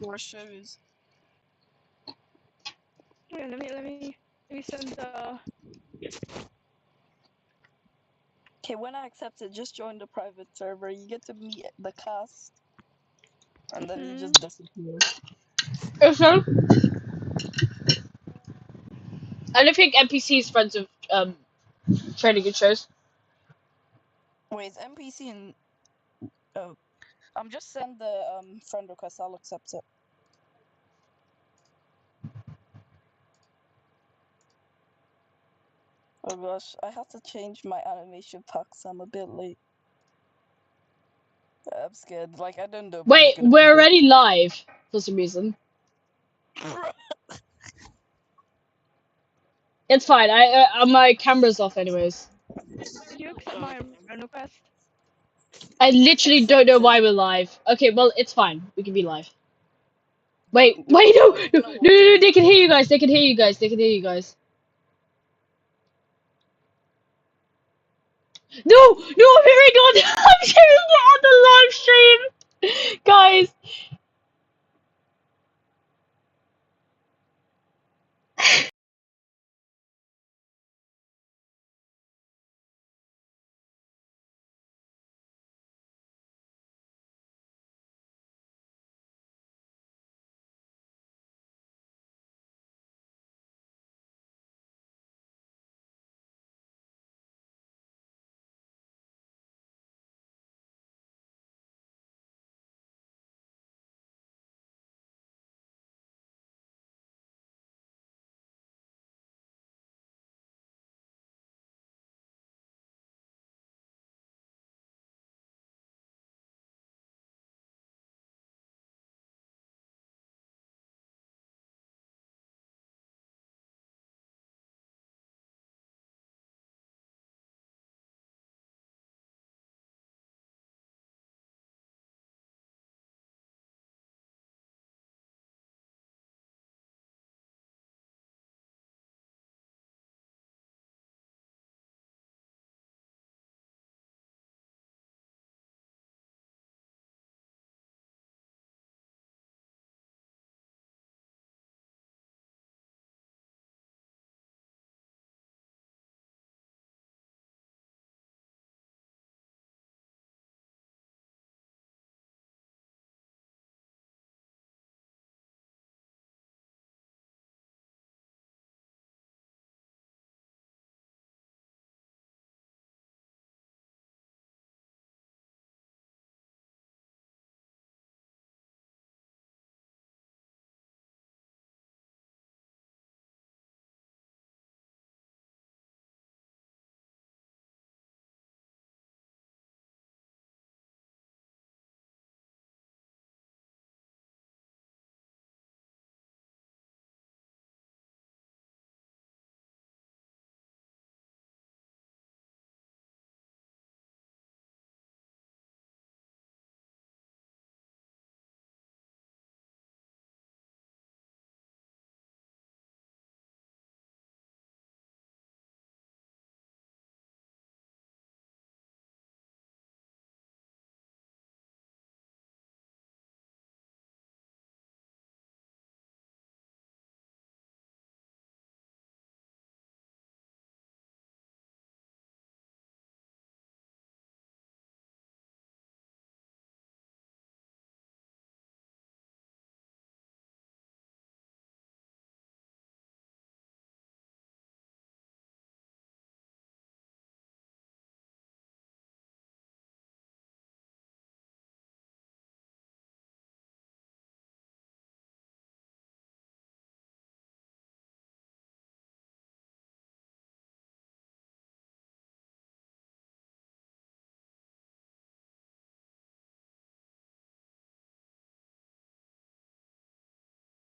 4 shows. Yeah, let me send the. Okay, when I accept it, just join the private server. You get to meet the cast, and then you just disappear. Okay. I don't think NPC is friends with training good shows. Wait, NPC and just send the friend request. I'll accept it. Oh gosh, I have to change my animation packs. I'm a bit late. I'm scared. Like I don't know. Wait, we're already live for some reason. It's fine. My camera's off anyways. Did you accept my friend request? I literally don't know why we're live. Okay, well it's fine. We can be live. Wait, no, they can hear you guys. They can hear you guys. They can hear you guys. No, I'm hearing on. I'm hearing it on the live stream, guys.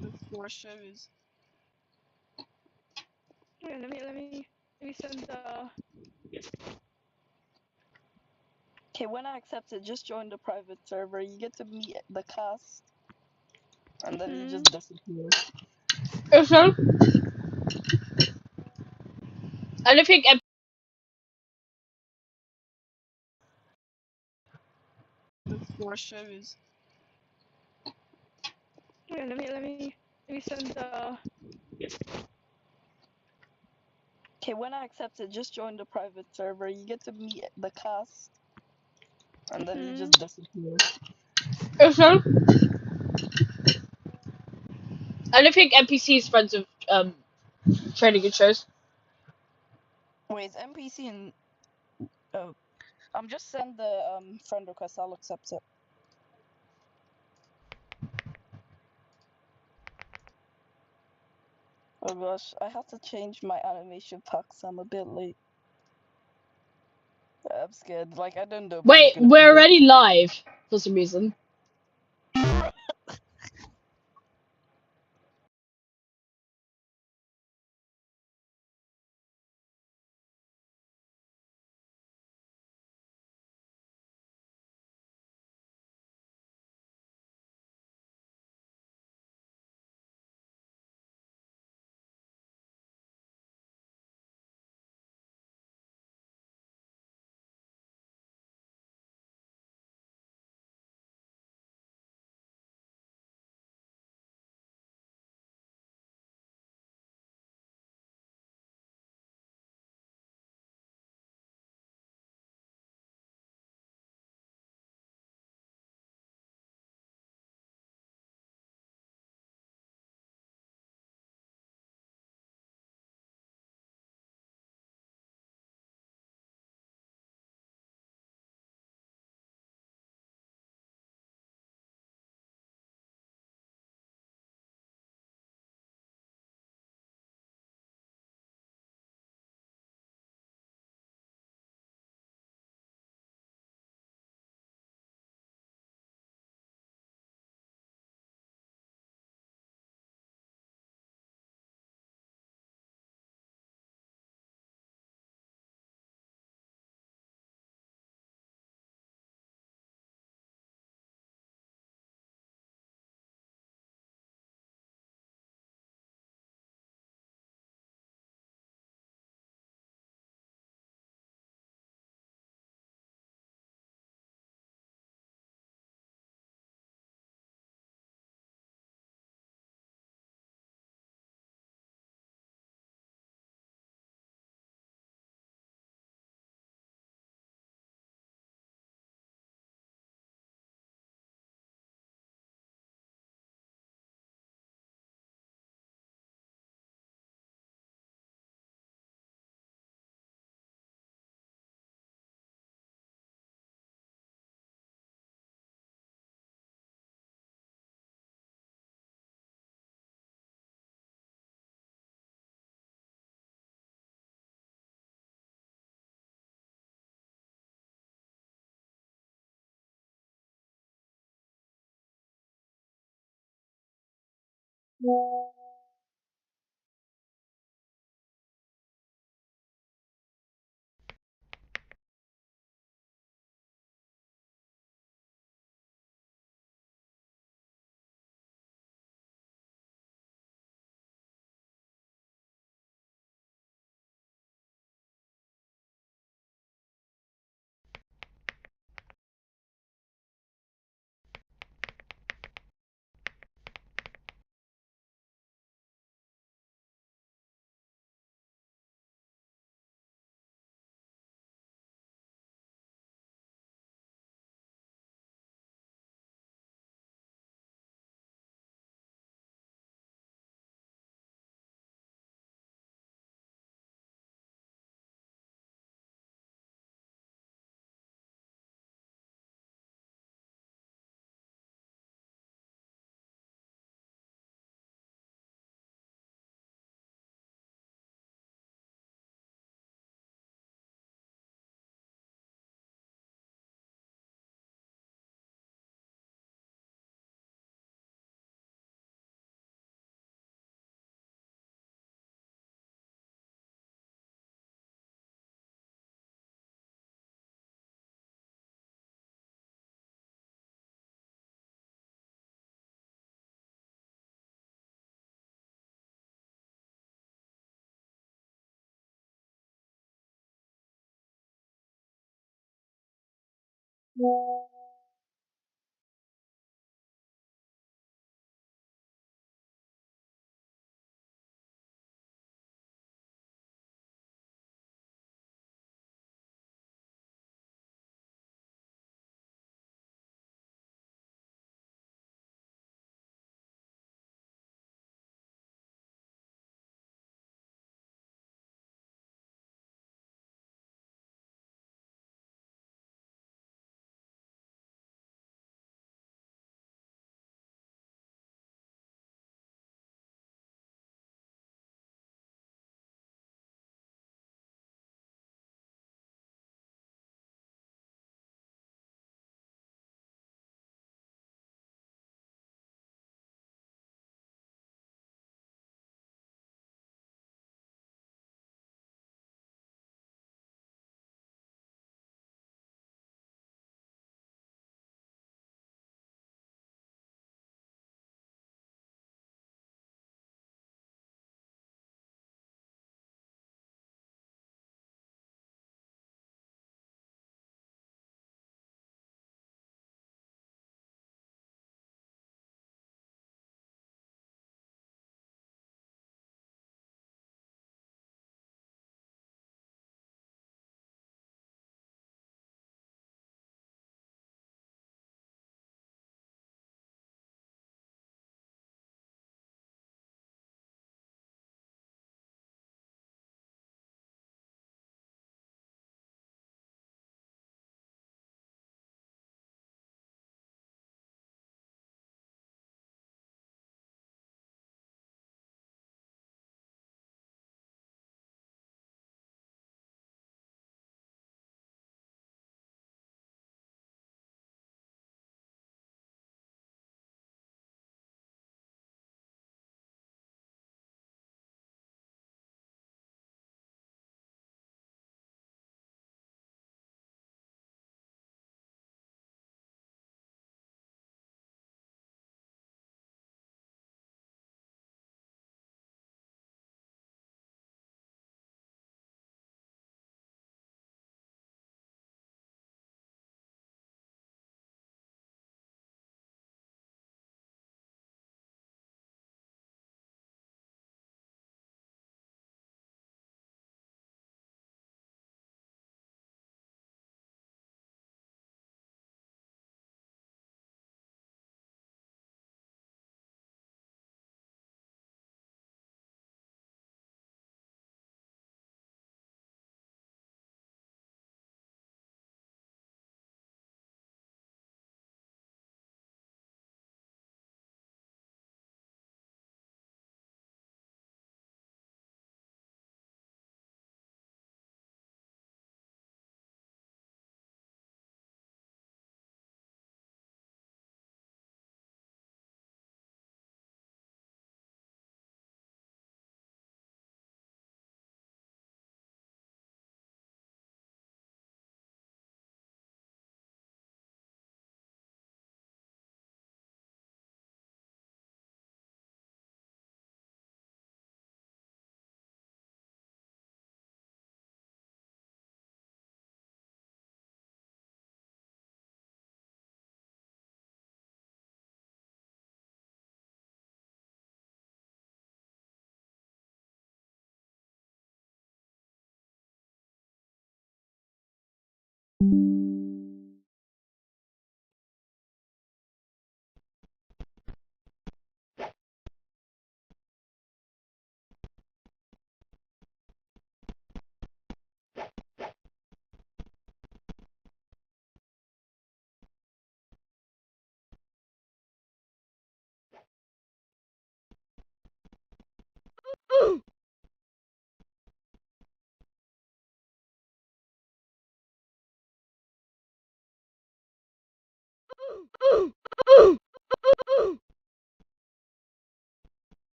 The 4 shows. Yeah, let me send the. Okay, when I accept it, just join the private server. You get to meet the cast, and then you just disappear. Okay. I don't think. The 4 shows. Okay, let me send the. Okay, when I accept it, just join the private server. You get to meet the cast, and then you just disappear. So, I don't think NPC is friends with training good shows. Wait, NPC and just send the friend request. I'll accept it. Oh gosh, I have to change my animation packs. I'm a bit late. I'm scared. Like I don't know, but it's Wait, gonna be we're good. already live for some reason.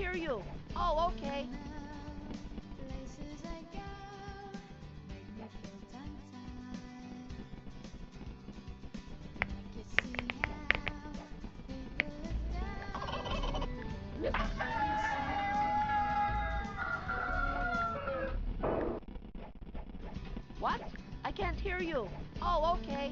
hear you. Oh, okay. What? I can't hear you. Oh, okay.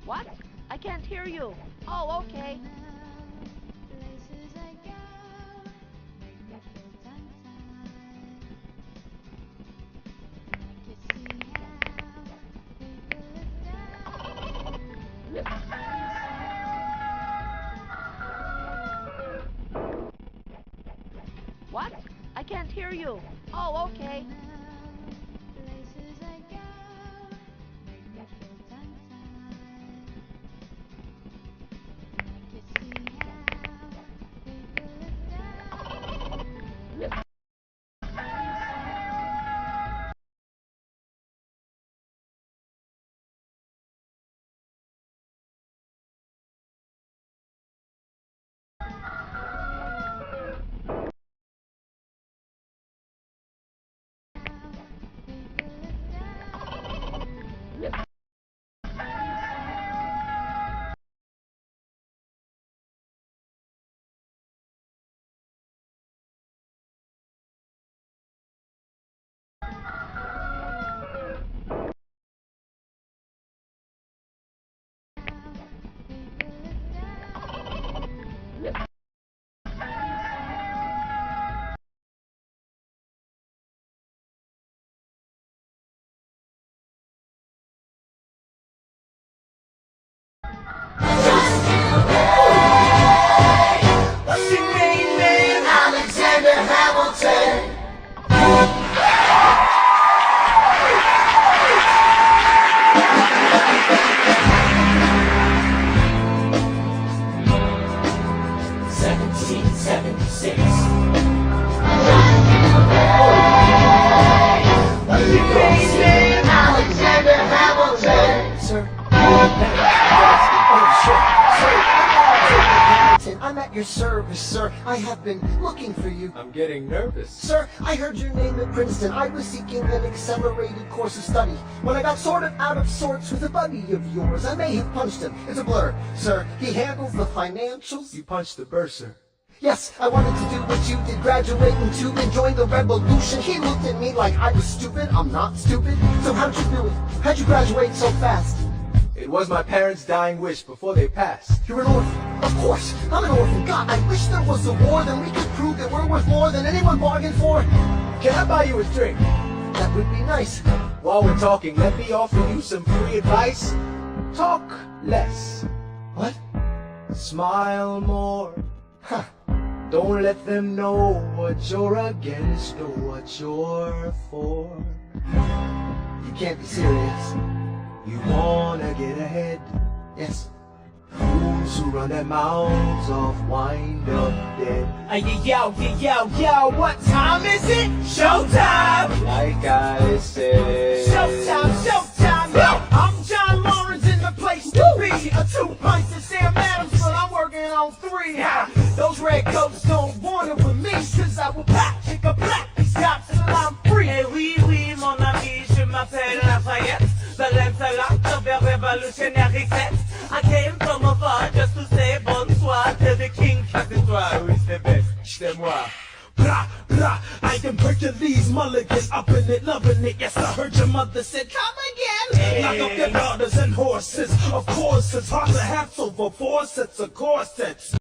What? I can't hear you. Oh, okay. What? I can't hear you. Oh, okay. What's your name? Alexander Hamilton. Alexander Hamilton. Sir. I'm at your service, sir. I have been looking for you. I'm getting nervous. Sir, I heard your name at Princeton. I was seeking an accelerated course of study. When I got sort of out of sorts with a buddy of yours, I may have punched him. It's a blur. Sir, he handles the financials. You punched the bursar. Yes, I wanted to do what you did, graduate into and join the revolution. He looked at me like I was stupid. I'm not stupid. So how'd you do it? How'd you graduate so fast? It was my parents' dying wish before they passed. You're an orphan. Of course, I'm an orphan. God, I wish there was a war, then we could prove that we're worth more than anyone bargained for. Can I buy you a drink? That would be nice. While we're talking, let me offer you some free advice. Talk less. What? Smile more. Huh. Don't let them know what you're against or what you're for. You can't be serious. You wanna get ahead. Yes. Fools who run their mouths off wind up dead. Yo, what time is it? Showtime! Like I said. Showtime, yo! I'm John Laurens in the place to be. A 2 pints of Sam Adams, but I'm working on 3. Ha! Those red coats don't want it with me, cause I will pack, pick a black, stop till I'm free. Eh oui, mon ami, je m'appelle Lafayette. The lancelot of the revolutionary set. I came from afar just to say bonsoir to the king. C'est toi, oui, c'est best. C'est moi. Blah, blah, I am Hercules Mulligan, up in it, loving it. Yes, I heard your mother said, come again. Knock up your daughters and horses. Of course, it's hard to have over 4 sets of corsets.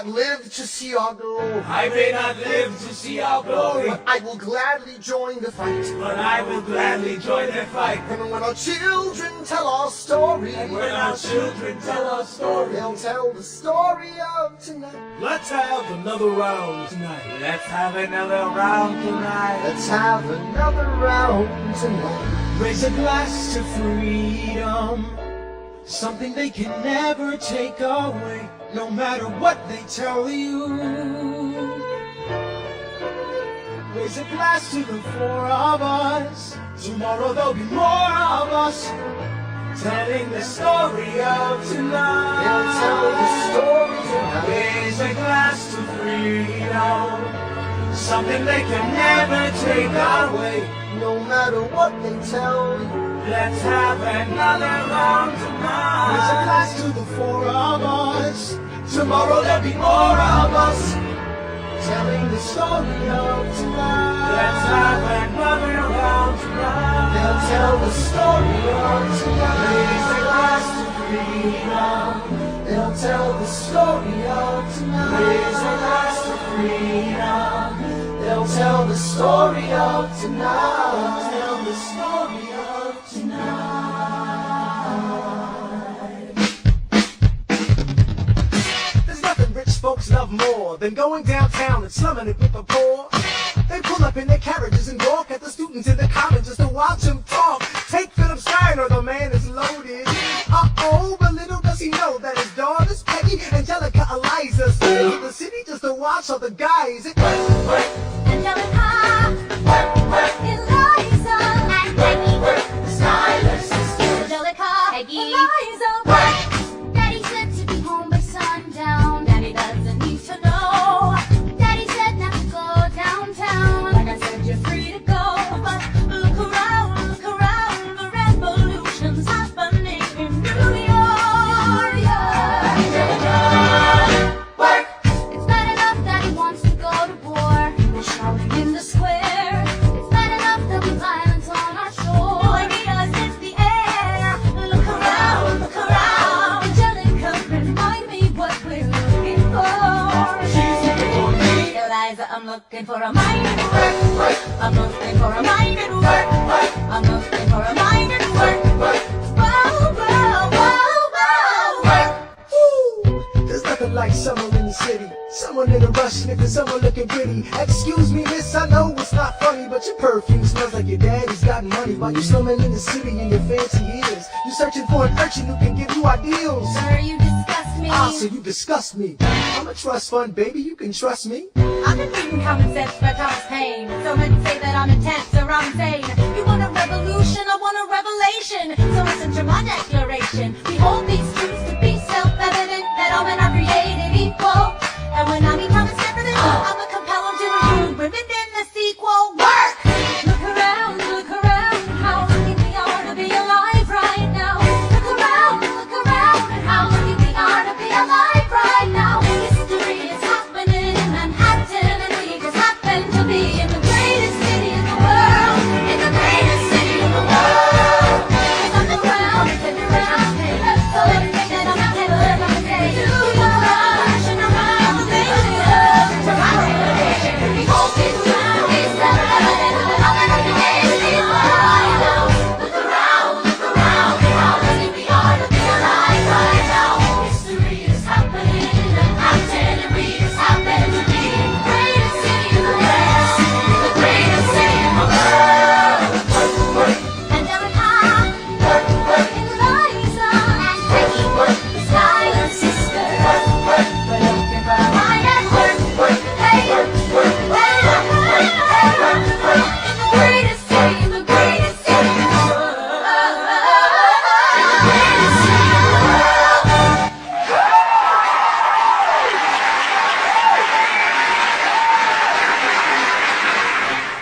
not live to see our glory. I may not live to see our glory, But I will gladly join the fight. but I will gladly join the fight. And when our children tell our story, When our children tell our story, they'll tell the story of tonight. Let's have another round tonight. let's have another round tonight. Let's have another round tonight. Raise a glass to freedom, something they can never take away, no matter what they tell you. Raise a glass to the four of us. Tomorrow there'll be more of us, Telling the story of tonight. They'll tell the story tonight. Raise a glass to freedom, something they can never take away. No matter what they tell you. Let's have another round raise a tonight. glass to the four of us. Tomorrow there'll be more of us, Telling the story of tonight. Let's have another round tonight. They'll tell the story of tonight. Raise a glass to freedom. They'll tell the story of tonight. Raise a glass to freedom. They'll tell the story of tonight. Tell the story of tonight. There's nothing rich folks love more than going downtown and slumming it with the poor. They pull up in their carriages and walk at the students in the college just to watch them talk. Take Philip Steiner, the man is loaded. Uh-oh, but little does he know that his daughters, Peggy, Angelica, Eliza, stay in the city just to watch all the guys. Angelica, Eliza, and Peggy, the Schuyler sisters. Angelica, Peggy, Eliza, Daddy said to be home by sundown. Daddy doesn't need to know. Daddy said not to go downtown. Like I said, you're free to go. But look around, the revolution's happening in New York. Angelica, work. It's bad enough that he wants to go to war. We're shouting in the square. It's bad enough that we violence on our shore. No ideas in the air. Look around, Angelica, remind me what we're looking for. Eliza, I'm looking for a mind and work. I'm looking for a mind and work. I'm looking for a mind and work. Work. There's nothing like summer in the city. Someone in a rush, sniffing someone looking pretty. Excuse me, miss, I know it's not funny, but your perfume smells like your daddy's got money. While you're slumming in the city in your fancy heels, you're searching for an urchin who can give you ideals. Sir, you disgust me. Ah, so you disgust me. I'm a trust fund, baby, you can trust me. I've been reading Common Sense by Thomas Paine. So men say that I'm intense or I'm insane. You want a revolution, I want a revelation. So listen to my declaration. We hold these truths to be self-evident, that all men are created equal. And when I meet Thomas Jefferson, I'ma compel him to include women in the sequel. Work! Look around, how lucky we are to be alive right now. Look around, how lucky we are to be alive right now. History is happening in Manhattan, and we just happen to be in the greatest city in the world. In the greatest city in the world. Look around, hey, let's go. Everything that I'm gonna say. Do your rushing around the nation. To my generation, we hold these truths, we self-evident, that all men are created equal right now. Look around, how lucky we are to be alive right now. History is happening in Manhattan, and we just happen to be in the greatest city in the world. The greatest city in the world. Angelica, Eliza, and Peggy, the Schuyler sisters. We're looking for a mind at work. Hey, in the greatest city, in the greatest city in the world.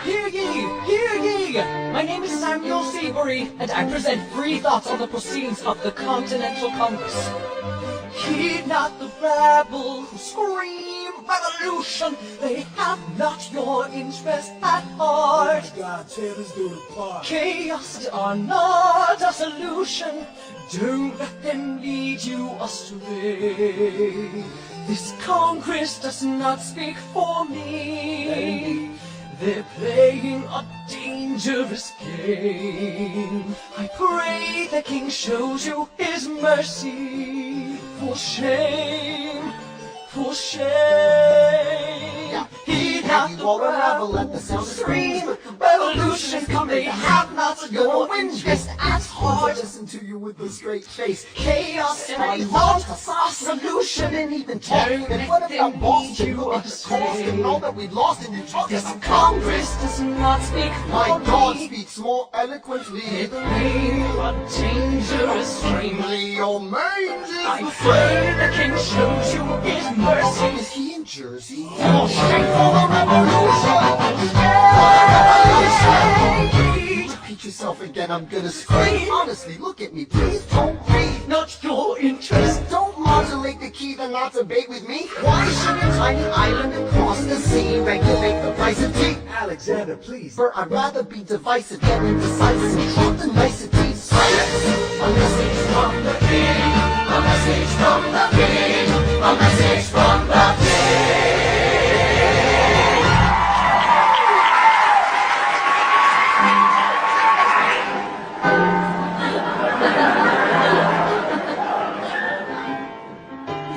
Hear ye! My name is Seabury, and I present free thoughts on the proceedings of the Continental Congress. Heed not the rabble who scream, revolution. They have not your interest at heart. God, tear this dude apart. Chaos are not a solution. Don't let them lead you astray. This Congress does not speak for me. They're playing a dangerous game. I pray the King shows you his mercy. For shame, for shame. Heed not the unravel at the sound scream. Revolution come, they have not your interest at heart. Listen to you with a straight face. Chaos and not a solution. And even talk. And what about Boston? You Look at the cost and all that we lost, and you talk This about Congress does not speak My for God me. speaks more eloquently. They play a dangerous game. Your mange I pray the King shows you his mercy. Is he in Jersey? For shame for the revolution. Repeat yourself again, I'm gonna scream. Honestly, look at me, please don't read. Not your interest. Don't modulate the key, then not debate with me. Why should a tiny island across the sea regulate the price of tea? Alexander, please. Burr, I'd rather be divisive than indecisive and drop the niceties. Silence! A message from the king. A message from the king. A message from the king.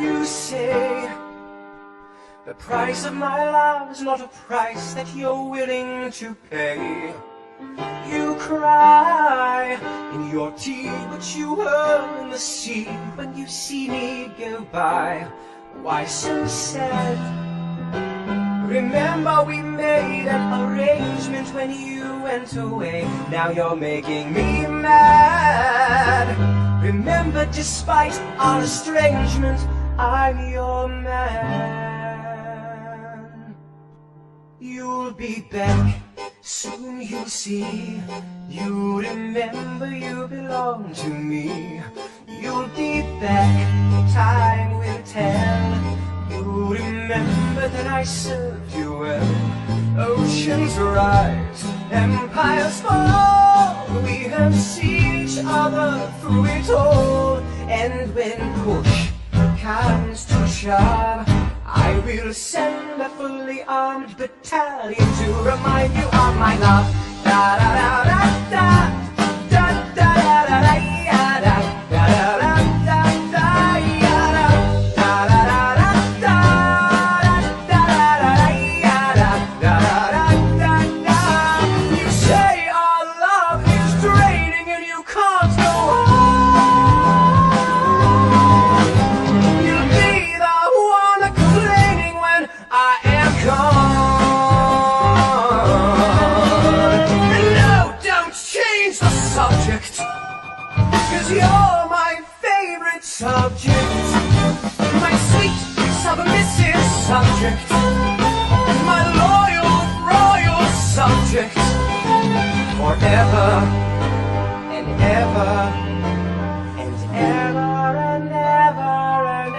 You say the price of my love is not a price that you're willing to pay. You cry in your tea, but you whirl in the sea when you see me go by. Why so sad? Remember we made an arrangement when you went away. Now you're making me mad. Remember, despite our estrangement, I'm your man. You'll be back, soon you'll see. You remember you belong to me. You'll be back, time will tell. You remember that I served you well. Oceans rise, empires fall. We have seen each other through it all. And when push comes to shove, I will send a fully armed battalion to remind you of my love. Da da da da da da da da da da da da da da da You're my favorite subject, my sweet, submissive subject, my loyal, royal subject, forever and ever and ever and ever and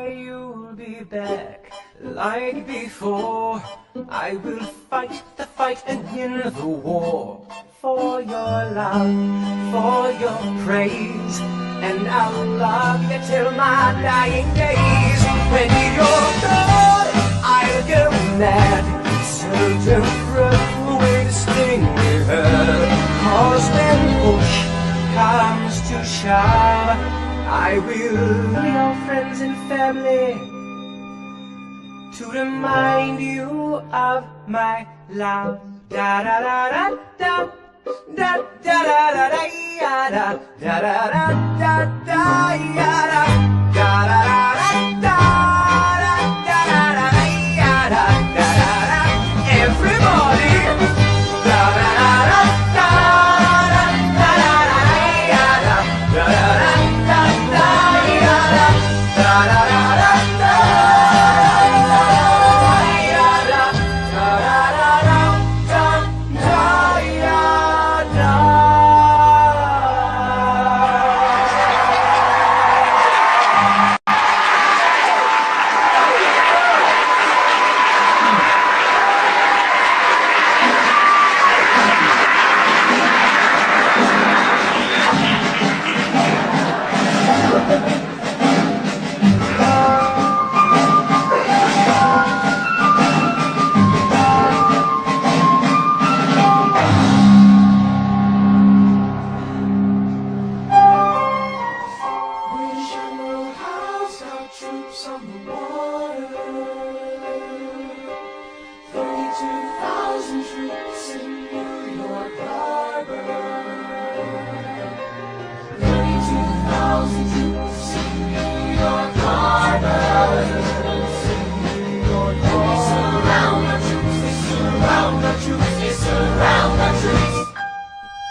ever. You'll be back like before. I will fight the fight and win the war. For your love, for your praise, and I'll love you till my dying days. When you're gone, I'll go mad. So don't throw away the sting we had. 'Cause when push comes to shove, I will be your friends and family to remind you of my love. Da da da da da da da da da da da da da da da da da da da. Everybody. Da da da da da da da da da da da da.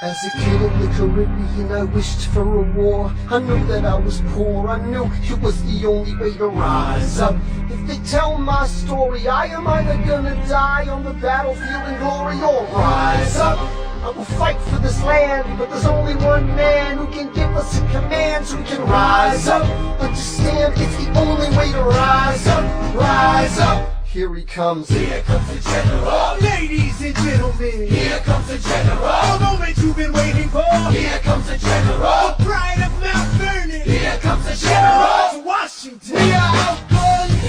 As a kid in the Caribbean, I wished for a war. I knew that I was poor, I knew it was the only way to rise up. If they tell my story, I am either gonna die on the battlefield in glory or rise up. I will fight for this land, but there's only one man who can give us a command so we can rise up. Understand, it's the only way to rise up, rise up. Here he comes. Here comes the general. Ladies and gentlemen, Here comes the general. the moment you've been waiting for. Here comes the general. The pride of Mount Vernon. Here comes the general. George Washington. We are outgunned,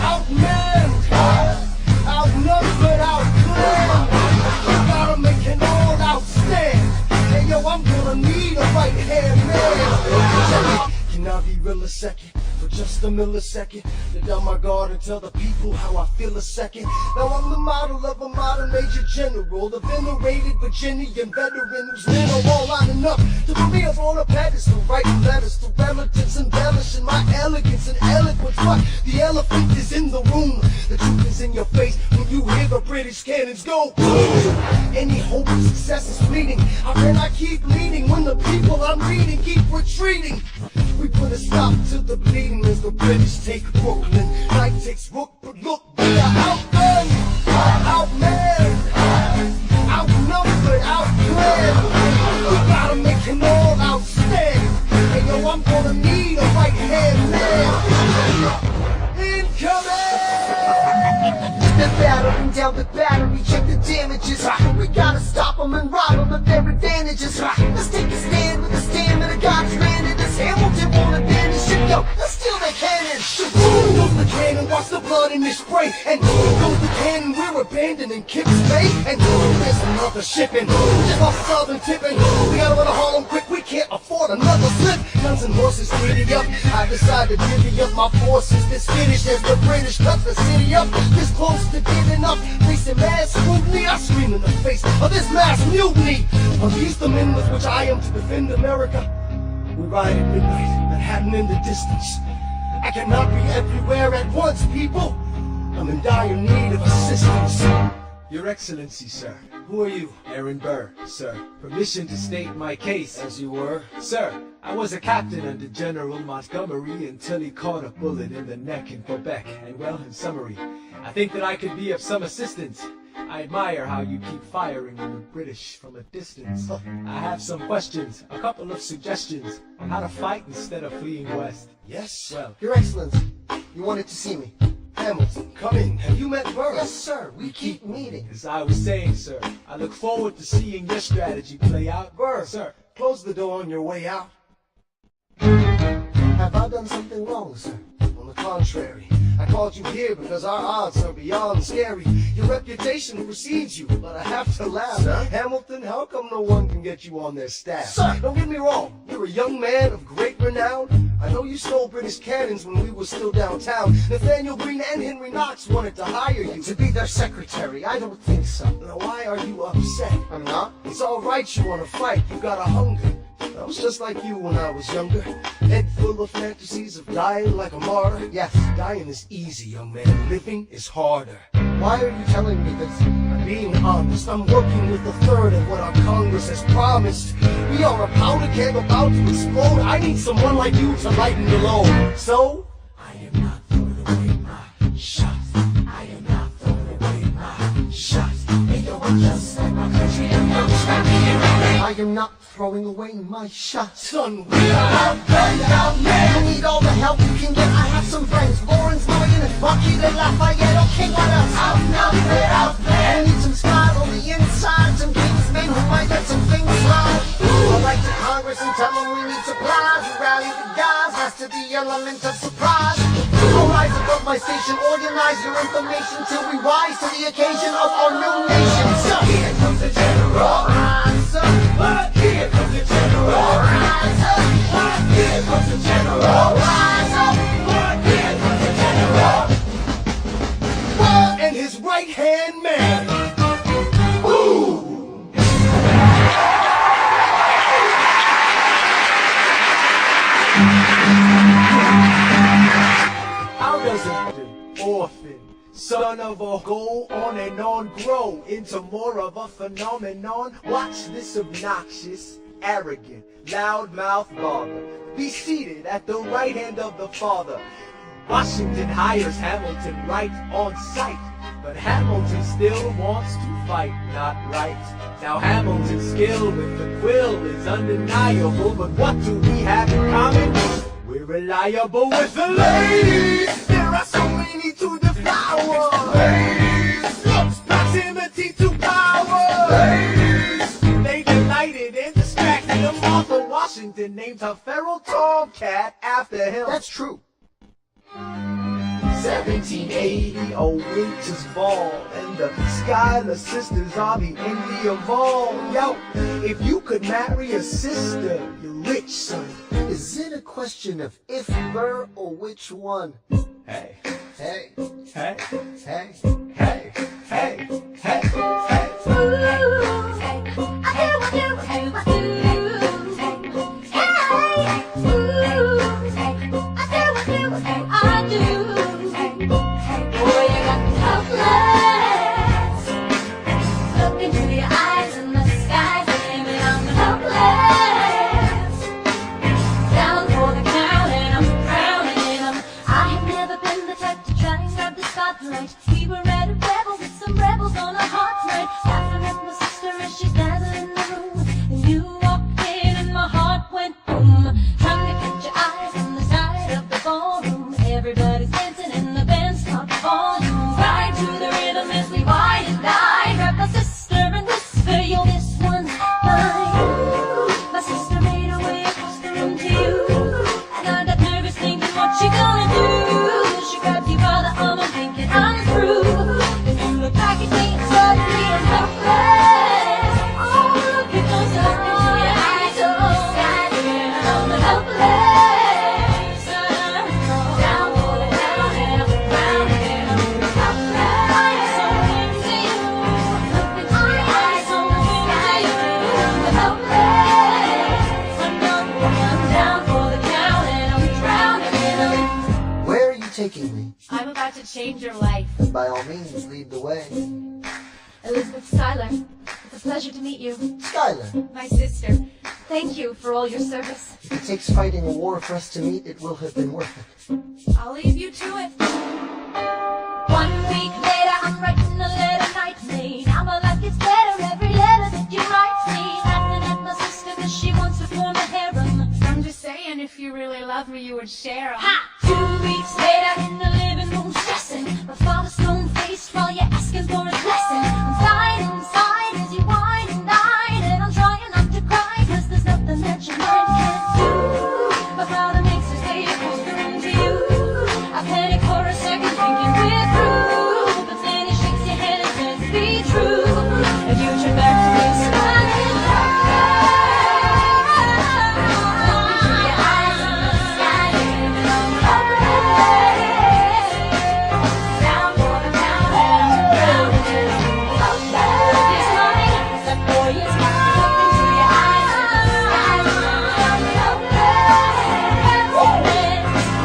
outmanned, outnumbered, outclassed. We gotta make an all-out stand. Hey yo, I'm gonna need a right-hand man. Can I be real a second? For just a millisecond, let down my guard and tell the people how I feel a second. Now I'm the model of a modern major general, the venerated Virginian veteran whose men are all lining up to put me up on a pedestal, writing letters to relatives, embellishing my elegance and eloquence. But the elephant is in the room, the truth is in your face when you hear the British cannons go boom. Any hope of success is fleeting. How can I keep leading when the people I'm leading keep retreating? We put a stop to the bleeding as the British take Brooklyn. Night takes Rook, but look, we are outgunned, outmanned, outnumbered, outclassed. We gotta make an all-out stand. Hey yo, I'm gonna need a right-hand man. Incoming! They're battering down the battery, check the damages. We gotta stop them and rob them of their advantages. Let's take a stand with the stamina God's granted us. Hamilton won't abandon ship, yo, let's steal their cannon. Boom goes the cannon, watch the blood in this spray. And boom goes the cannon, we're abandoning Kip's Bay. And there's another shipping, just off southern tipping. We gotta run a Harlem quick, we can't afford another slip. Guns and horses giddy up, I decided to divvy up my forces this finish as the British cut the city up. This close to giving up, facing mass scrutiny, I scream in the face of this mass mutiny. Are these the men with which I am to defend America? We ride at midnight, Manhattan in the distance. I cannot be everywhere at once, people. I'm in dire need of assistance. Your Excellency, sir. Who are you? Aaron Burr, sir. Permission to state my case. As you were. Sir, I was a captain under General Montgomery until he caught a bullet in the neck in Quebec. And well, in summary, I think that I could be of some assistance. I admire how you keep firing on the British from a distance. I have some questions, a couple of suggestions on how to fight instead of fleeing west. Yes? Well, Your Excellency, you wanted to see me. Hamilton, come in. Have you met Burr? Yes, sir, we keep meeting. as I was saying, sir, I look forward to seeing your strategy play out. Burr, Sir, close the door on your way out. Have I done something wrong, sir? On the contrary, I called you here because our odds are beyond scary. Your reputation precedes you, but I have to laugh. Sir? Hamilton, how come no one can get you on their staff? Sir! Don't get me wrong, you're a young man of great renown. I know you stole British cannons when we were still downtown. Nathaniel Greene and Henry Knox wanted to hire you. To be their secretary, I don't think so. Now why are you upset? I'm not. It's all right you want to fight, you got a hunger. I was just like you when I was younger, head full of fantasies of dying like a martyr. Yes. Dying is easy, young man. Living is harder. Why are you telling me this? I'm being honest. I'm working with a third of what our Congress has promised. We are a powder keg about to explode. I need someone like you to lighten the load. So, I am not throwing away my shot. I am not throwing away my shot. Hey, yo, I'm just like my country. I'm not I am not throwing away my shot. Son, we are outgunned, outmanned. You need all the help you can get. I have some friends, Laurens Mulligan, Marquis de Lafayette. Okay, what else? outnumbered, I outplanned. need some style on the inside, some kingsmen who might let some things slide. I write to Congress and tell them we need supplies. We rally the guys, has to the element of surprise. I'll rise above my station, organize your information till we rise to the occasion of our new nation. So, Here comes the general. rise up, What? Here comes the general. rise up, What? Here comes the general. rise up. What? Here comes the general. And his right-hand man. Ooh. How does it do, orphan, son of unstoppable. Go on and on, grow into more of a phenomenon. Watch this obnoxious, arrogant, loudmouth bother be seated at the right hand of the Father. Washington hires Hamilton right on sight, but Hamilton still wants to fight, not right. Now Hamilton's skill with the quill is undeniable, but what do we have in common? We're reliable with the ladies. There are so many to devour. Ladies, looks, proximity to power. Ladies, they delighted and distracted him. Martha Washington named her feral tomcat after him. That's true. 1780, a winter's ball, and the Schuyler sisters are the envy of all. Yo, if you could marry a sister, you're rich, son. Is it a question of if, Burr, or which one? Hey, Hey, hey, hey. hey, hey, hey, hey. We were at a rebel with some rebels on a hot night. After I met my sister as she's dazzling in the room, and you walked in and my heart went boom. Trying to catch your eyes on the side of the ballroom. Everybody's dancing and the band's top volume. Ride to the rhythm as we wide and die. Grab my sister and whisper, yo, this one's mine. My sister made her way across the room to you, and I got nervous thinking what she gonna do. She grabbed you by the arm and thinking I'm through. You look back at me and suddenly I'm helpless. Oh, look at those eyes, oh, I'm helpless. Down for the count and I'm round and I'm helpless. So into you, look at my eyes, so into you, I'm helpless. I'm down for the count and I'm drowning and I'm. Where are you taking me? I'm about to change your life. And by all means, lead the way. Elizabeth Schuyler, it's a pleasure to meet you. Schuyler, My sister, thank you for all your service. if it takes fighting a war for us to meet, it will have been worth it. I'll leave you to it. 1 week later, I'm writing a letter night made. Now my life gets better every letter that you write me. Laughing at my sister cause she wants to form a harem. I'm just saying, if you really love me, you would share 'em. Ha! 2 weeks later, in the living room stressing. My father's stone faced while you're asking for a blessing. I'm dying inside as you whine and dine, and I'm trying not to cry cause there's nothing that your mind can't do. My father makes his way across the room to you. I panic for a second thinking we're through, but then he shakes your hand and says be true. And you turn back to me smiling. Down for the count and I'm drowning in helpless. You're smiling, that boy is mine. Look into your eyes and the sky's helpless.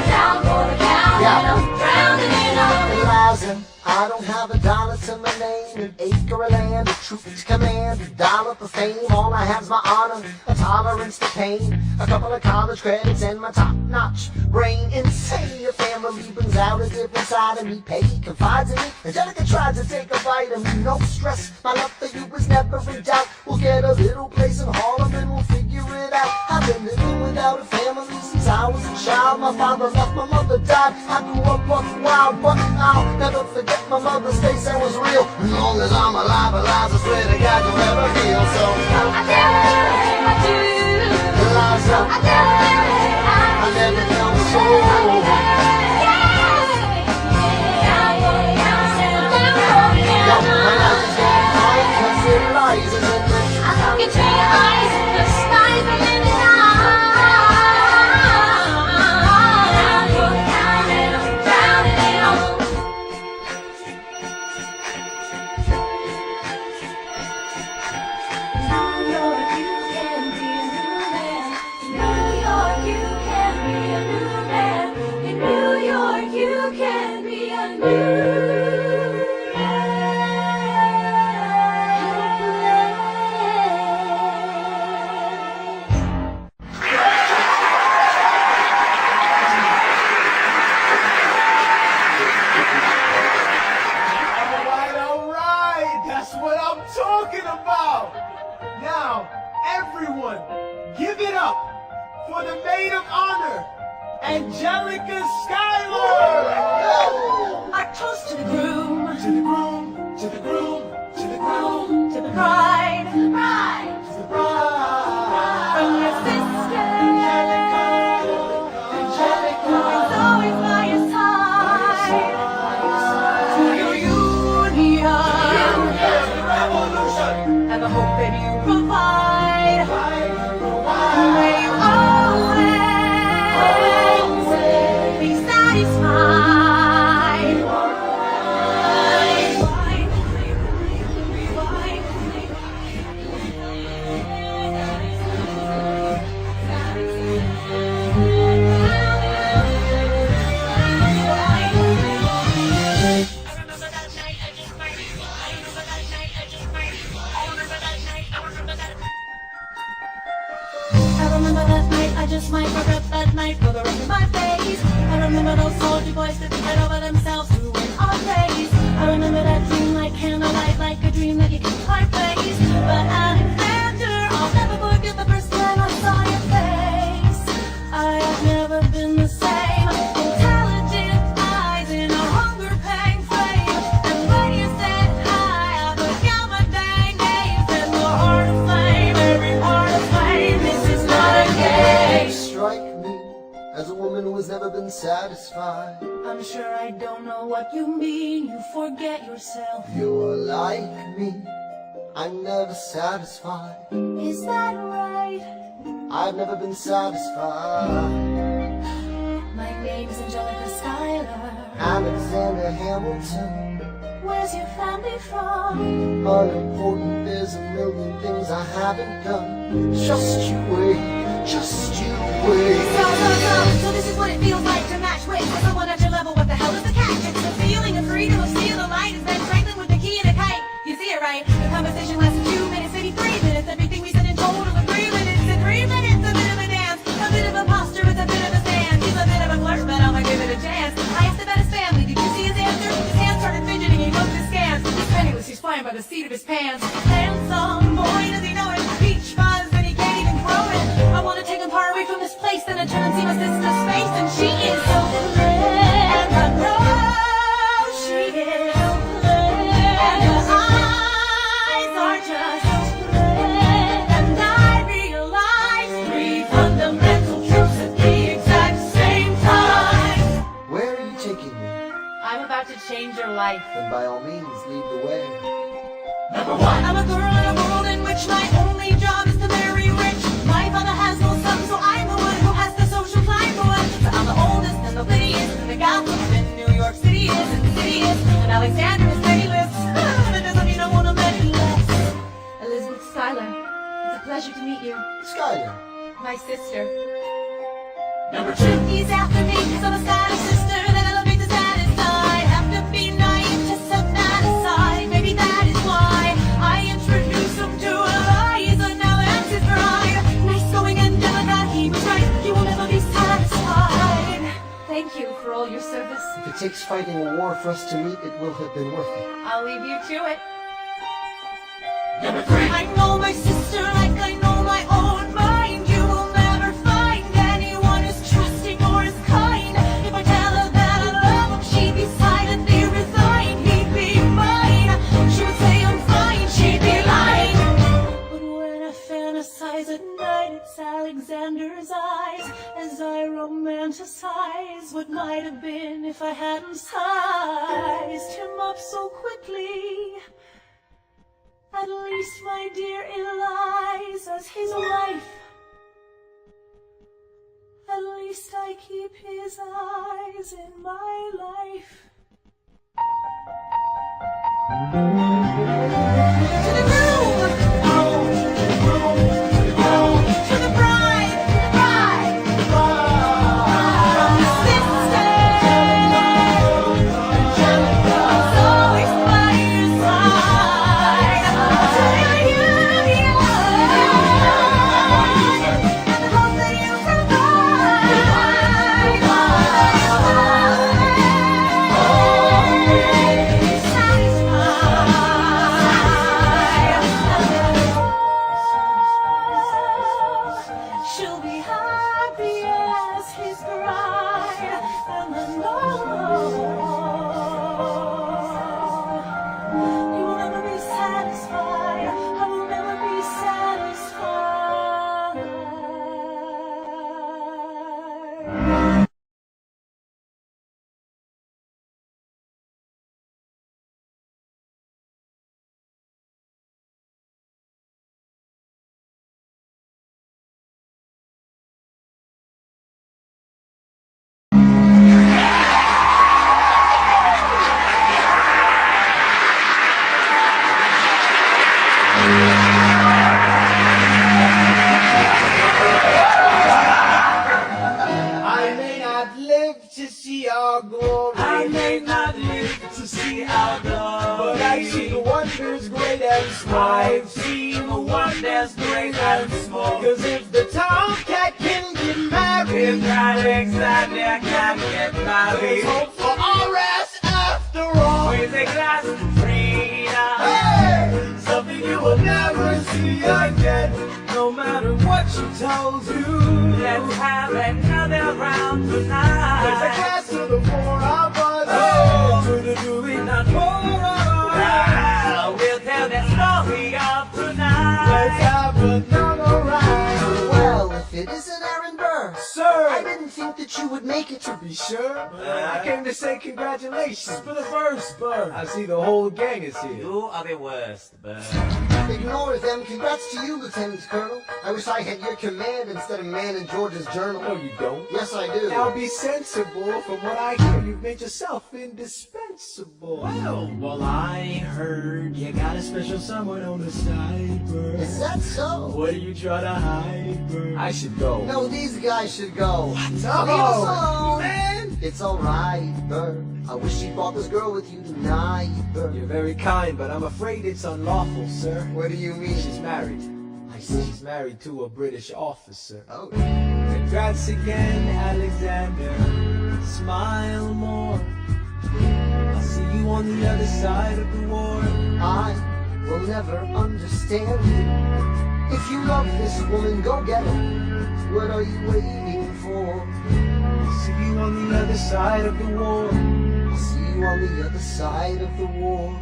Down for the count and I'm drowning in Eliza, I don't have a dollar to my name, an acre of land, a troop to command, a dollar for fame. All I have's my honor, a tolerance to pain, a couple of college credits and my top-notch brain. Insane, your family brings out a different side of me. Peggy confides in me, Angelica tries to take a bite of me. No stress, my love for you is never in doubt. We'll get a little place in Harlem and we'll figure it out. I've been living without a family since I was a child. My father left, my mother died. I grew up buck wild, but I'll never forget my mother's face that was real. As long as I'm alive, Eliza, swear to God you'll never feel so. I do. Eliza, I never felt so. Yo, my life is getting hard 'cause Eliza's in there. I look into your eyes and the sky's the limit. Down for the count and I'm drowning in New York everyone, give it up for the maid of honor, Angelica Schuyler! Our toast to the groom, To the groom, to the groom, to the groom, to the bride, to the bride. from your sister, Angelica, who's always by your side, to your union, revolution. and the hope that you provide. May you always be satisfied. I remember that night, I just might regret that night for the rest of my days. I remember those soldier boys that fight over themselves to win our praise. I remember that dream like candlelight, like a dream that you can quite face. But Alexander, I'll never forget the first time I saw your face. I have never been the same. Intelligent eyes in a hunger pang frame. And when you said hi, I forgot my dang names and the heart of flame, every part of flame. This is not a game. You strike me as a woman who has never been satisfied. I'm sure I don't know what you mean. You forget yourself. You're like me, I'm never satisfied. Is that right? I've never been satisfied. My name is Angelica Schuyler. Alexander Hamilton, Where's your family from? unimportant, there's a million things I haven't done. Just you wait, just you wait. So this is what it feels like to match wits with someone at your level. What the hell is the catch? It's the feeling of freedom of seeing the light is Ben Franklin with the key and a kite. You see it right? The conversation lasted 2 minutes, maybe 3 minutes. Everything we said in total was 3 minutes. In 3 minutes, a bit of a dance, a bit of a posture with a bit of a stand. He's a bit of a flirt, but I'ma give it a chance. I asked about his family. Did you see his answer? His hands started fidgeting. He looked askance. He's penniless. He's flying by the seat of his pants. Handsome boy, does he know it? Peach fuzz, but he can't even grow it. I want to take him far away from this place, then I turn and see my sister's face, and she is so pretty. And I know she is so pretty. And her eyes are just so pretty. And I realize 3 fundamental truths at the exact same time. Where are you taking me? I'm about to change your life. Then by all means, lead the way. I'm a girl in a world in which my only job is to marry rich. My father has no son, so I'm the one who has the social climb for it. So I'm the oldest and the prettiest, and the Gotham in New York City is insidious. And Alexander is penniless. That doesn't mean I want to let you less. Elizabeth Schuyler, it's a pleasure to meet you. Schuyler. My sister. Number 2. He's after me, so the status sister that elevates the status. I have to be naive to set that aside. Maybe that is why I introduced him to Eliza. Now that's his bride. Nice going, Angelica, he was right. You will never be satisfied. Thank you for all your service. If it takes fighting a war for us to meet, it will have been worth it. I'll leave you to it. Number 3. I know my sister like I know my own mind. You will never find anyone as trusting or as kind. If I tell her that I love him, she'd be silently resigned. He'd be mine. She would say I'm fine. She'd be lying. But when I fantasize at night, it's Alexander's eyes as I romanticize what might have been if I hadn't sized him up so quickly. At least, my dear Eliza's his wife. At least I keep his eyes in my life. To the groom! To the bride! From the sister! Angelica's always by your side. To your union! And the hope that you provide. Satisfied. once more. Cause if the tomcat can get married, If Alexander can get married, there's hope for our ass after all. with a glass of freedom. Hey! Something you will never see again, no matter what she tells you. Let's have another round There's a tonight. glass to the four of us. Oh, to the doing not more of us. We'll tell the story of Let's tonight. have another round. Well, if it isn't Aaron Burr, Sir, I didn't think that you would make it to be sure, I came to say congratulations for the first, Burr. I see the whole gang is here. You are the worst, Burr. Ignore them. Congrats to you, Lieutenant Colonel. I wish I had your command instead of man in George's journal. No, you don't. Yes, I do. Now be sensible. From what I hear, you've made yourself indispensable. Well, I heard you got a special someone on the side, Burr. Is that so? What do you try to hide, Burr? I should go. No, these guys should go. What? Leave us alone. Man! It's alright, Burr. I wish she brought this girl with you tonight, Burr. You're very kind, but I'm afraid it's unlawful, sir. What do you mean? She's married. I see. She's married to a British officer. Oh. Congrats again, Alexander. Smile more. I'll see you on the other side of the war. I will never understand it. If you love this woman, go get her. What are you waiting for? I'll see you on the other side of the war. I'll see you on the other side of the war.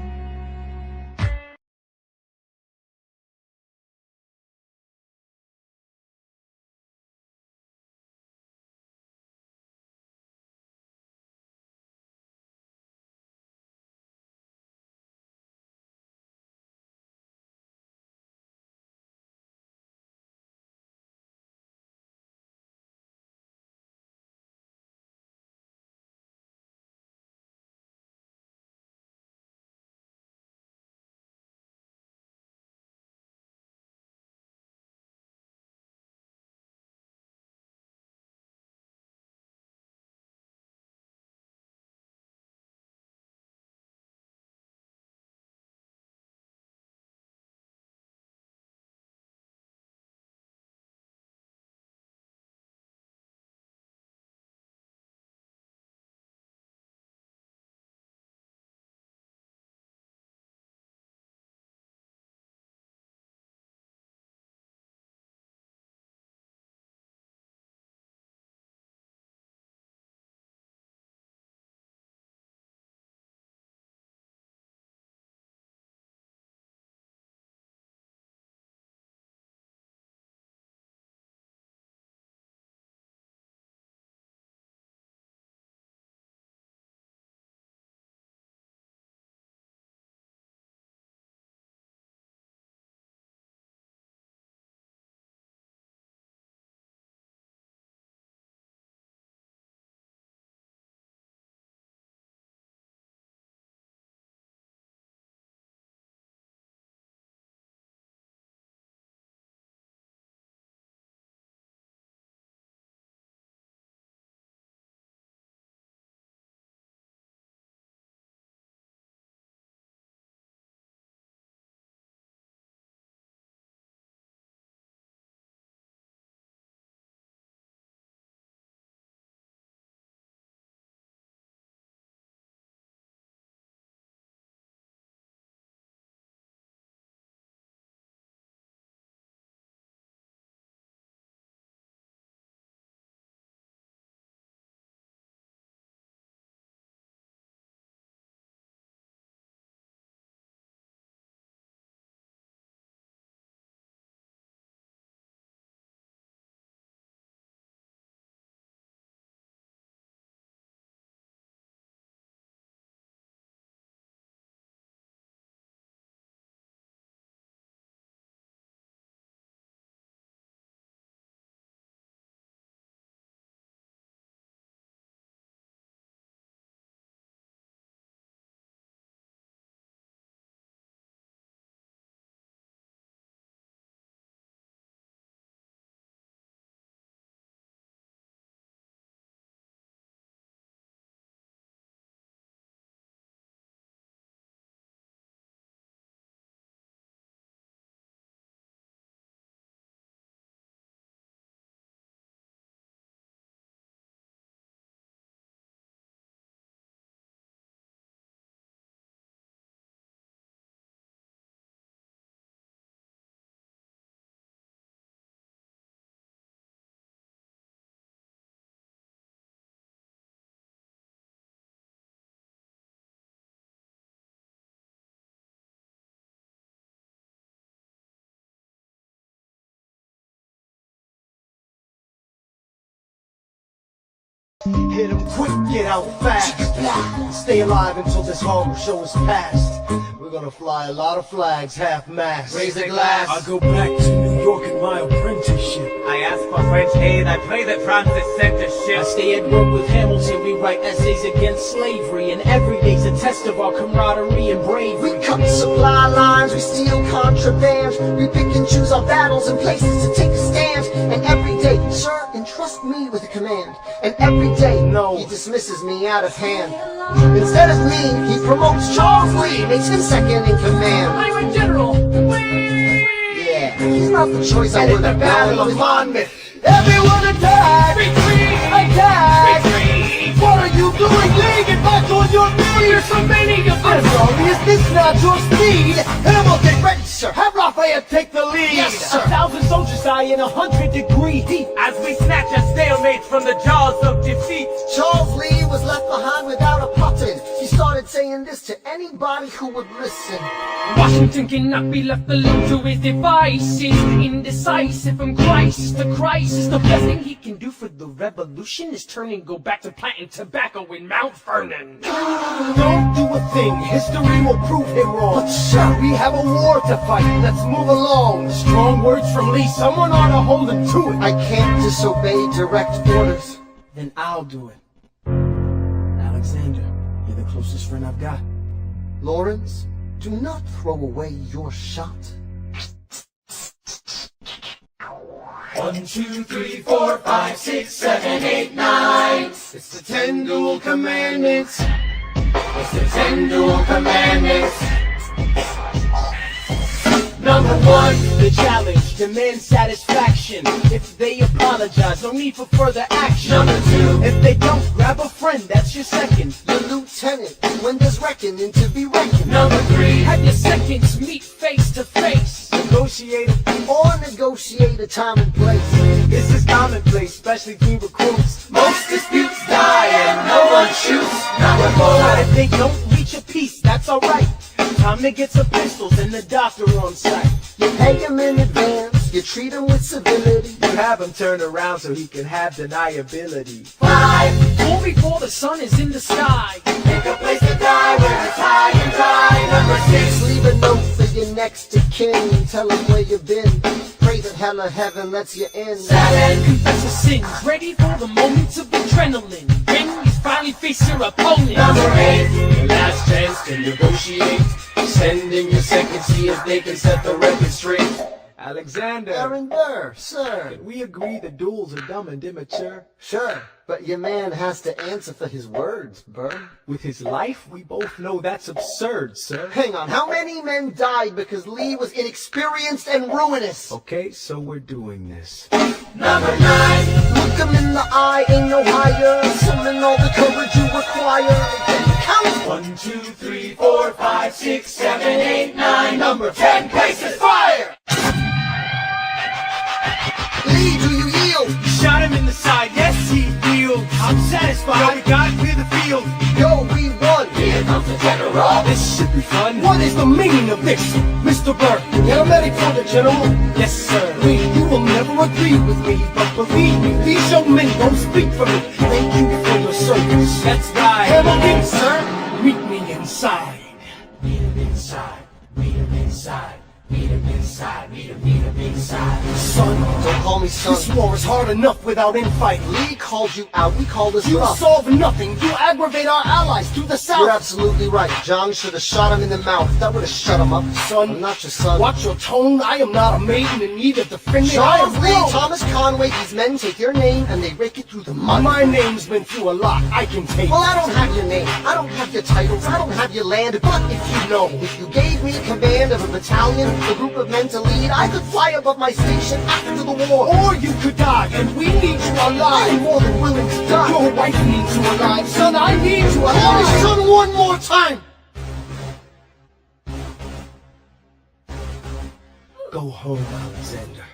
Hit 'em quick, get out fast. Stay alive until this horror show is past. We're gonna fly a lot of flags, half-mast. Raise a glass. I go back to New York in my apprenticeship. I ask for French aid, I pray that Francis sent a ship. I stay at work with Hamilton, we write essays against slavery, and every day's a test of our camaraderie and bravery. We cut supply lines, we steal contraband. We pick and choose our battles and places to take a stand. And every day, sir, entrust me with a command. And every day, No. he dismisses me out of hand. Instead of me, he promotes Charles Lee, makes him second in command. I'm a general. Yeah, he's not the choice I And in would the have Battle known. of Monmouth, Everyone attack! Attack! What are you doing? Lee, get back on your feet! There's so many of I'm them. sorry, is this not your speed? Hamilton, ready, sir! have Lafayette take the lead. Yes, sir! 1,000 soldiers die in 100-degree heat. As we snatch a stalemate from the jaws of defeat. Charles Lee was left behind without a puppet. He started saying this to anybody who would listen. Washington cannot be left alone to his devices. Indecisive from crisis to crisis. The best thing he can do for the revolution is turn and go back to planting tobacco in Mount Vernon. Don't do a thing, history will prove him wrong. But sir, we have a war to fight, let's move along. Strong words from Lee, someone ought to hold him to it. I can't disobey direct orders. Then I'll do it. Alexander, you're the closest friend I've got. Laurens, do not throw away your shot. 1, 2, 3, 4, 5, 6, 7, 8, 9. It's the 10 dual commandments. It's the 10 dual commandments. Number 1, the challenge, demand satisfaction. If they apologize, no need for further action. Number 2, if they don't, grab a friend, that's your second. Your lieutenant, when there's reckoning to be reckoned. Number 3, Have your seconds meet face to face. Negotiate, Or negotiate a time and place. this is commonplace, especially between recruits. most disputes die and no one shoots. Number But 4, if they don't reach a peace, that's alright. Time to get some pistols and the doctor on site. You pay him in advance, you treat him with civility. You have him turn around so he can have deniability. 5, Go before the sun is in the sky. pick a place to die where it's high and dry. Number 6, Leave a note for your next of kin. Tell him where you've been. Pray that hell or heaven lets you in. 7, Confess your sins, ready for the moments of adrenaline. When you finally face your opponent. Number 8, the last chance to negotiate. Send in your second, see if they can set the record straight. Alexander, Aaron Burr, sir. can we agree that duels are dumb and immature? Sure, but your man has to answer for his words, Burr. With his life, we both know that's absurd, sir. Hang on, how many men died because Lee was inexperienced and ruinous? Okay, so we're doing this. Number 9, Look him in the eye, ain't no higher. Summon all the courage you require. Then count. 1, 2, 3, 4, 5, 6, 7, 8, 9. Number 10, places fire. Lee, do you yield? Shot him in the side, yes he yields. I'm satisfied. Yo, we gotta clear the field. Yo, we won. Here comes the general. This should be fun. What is the meaning of this, Mr. Burr? Get a medic for the general. Yes, sir. Lee, you will never agree with me, but believe me, these young men don't speak for me. Thank you for your service. That's right. Hamilton, sir, meet me inside. Meet him inside. Meet him inside. Meet him inside. Meet him inside. Son, don't call me son. This war is hard enough without infight. Lee called you out, we called us You rough. solve nothing. You aggravate our allies to the south. You're absolutely right. John should have shot him in the mouth. That would have shut him up. Son, I'm not your son. watch your tone. I am not a maiden in need of defending. I Charles am Lee, grown. Thomas Conway, these men take your name and they rake it through the mud. My name's been through a lot. I can take. Well, I don't have your name, I don't have your titles, I don't have your land, but if you know, if you gave me command of a battalion, a group of men to lead, I could fly above my station after the war. Or you could die, and we need you alive. I'm more than willing to die. Your wife needs you alive, son. I need you Call me alive. son one more time. Go home, Alexander.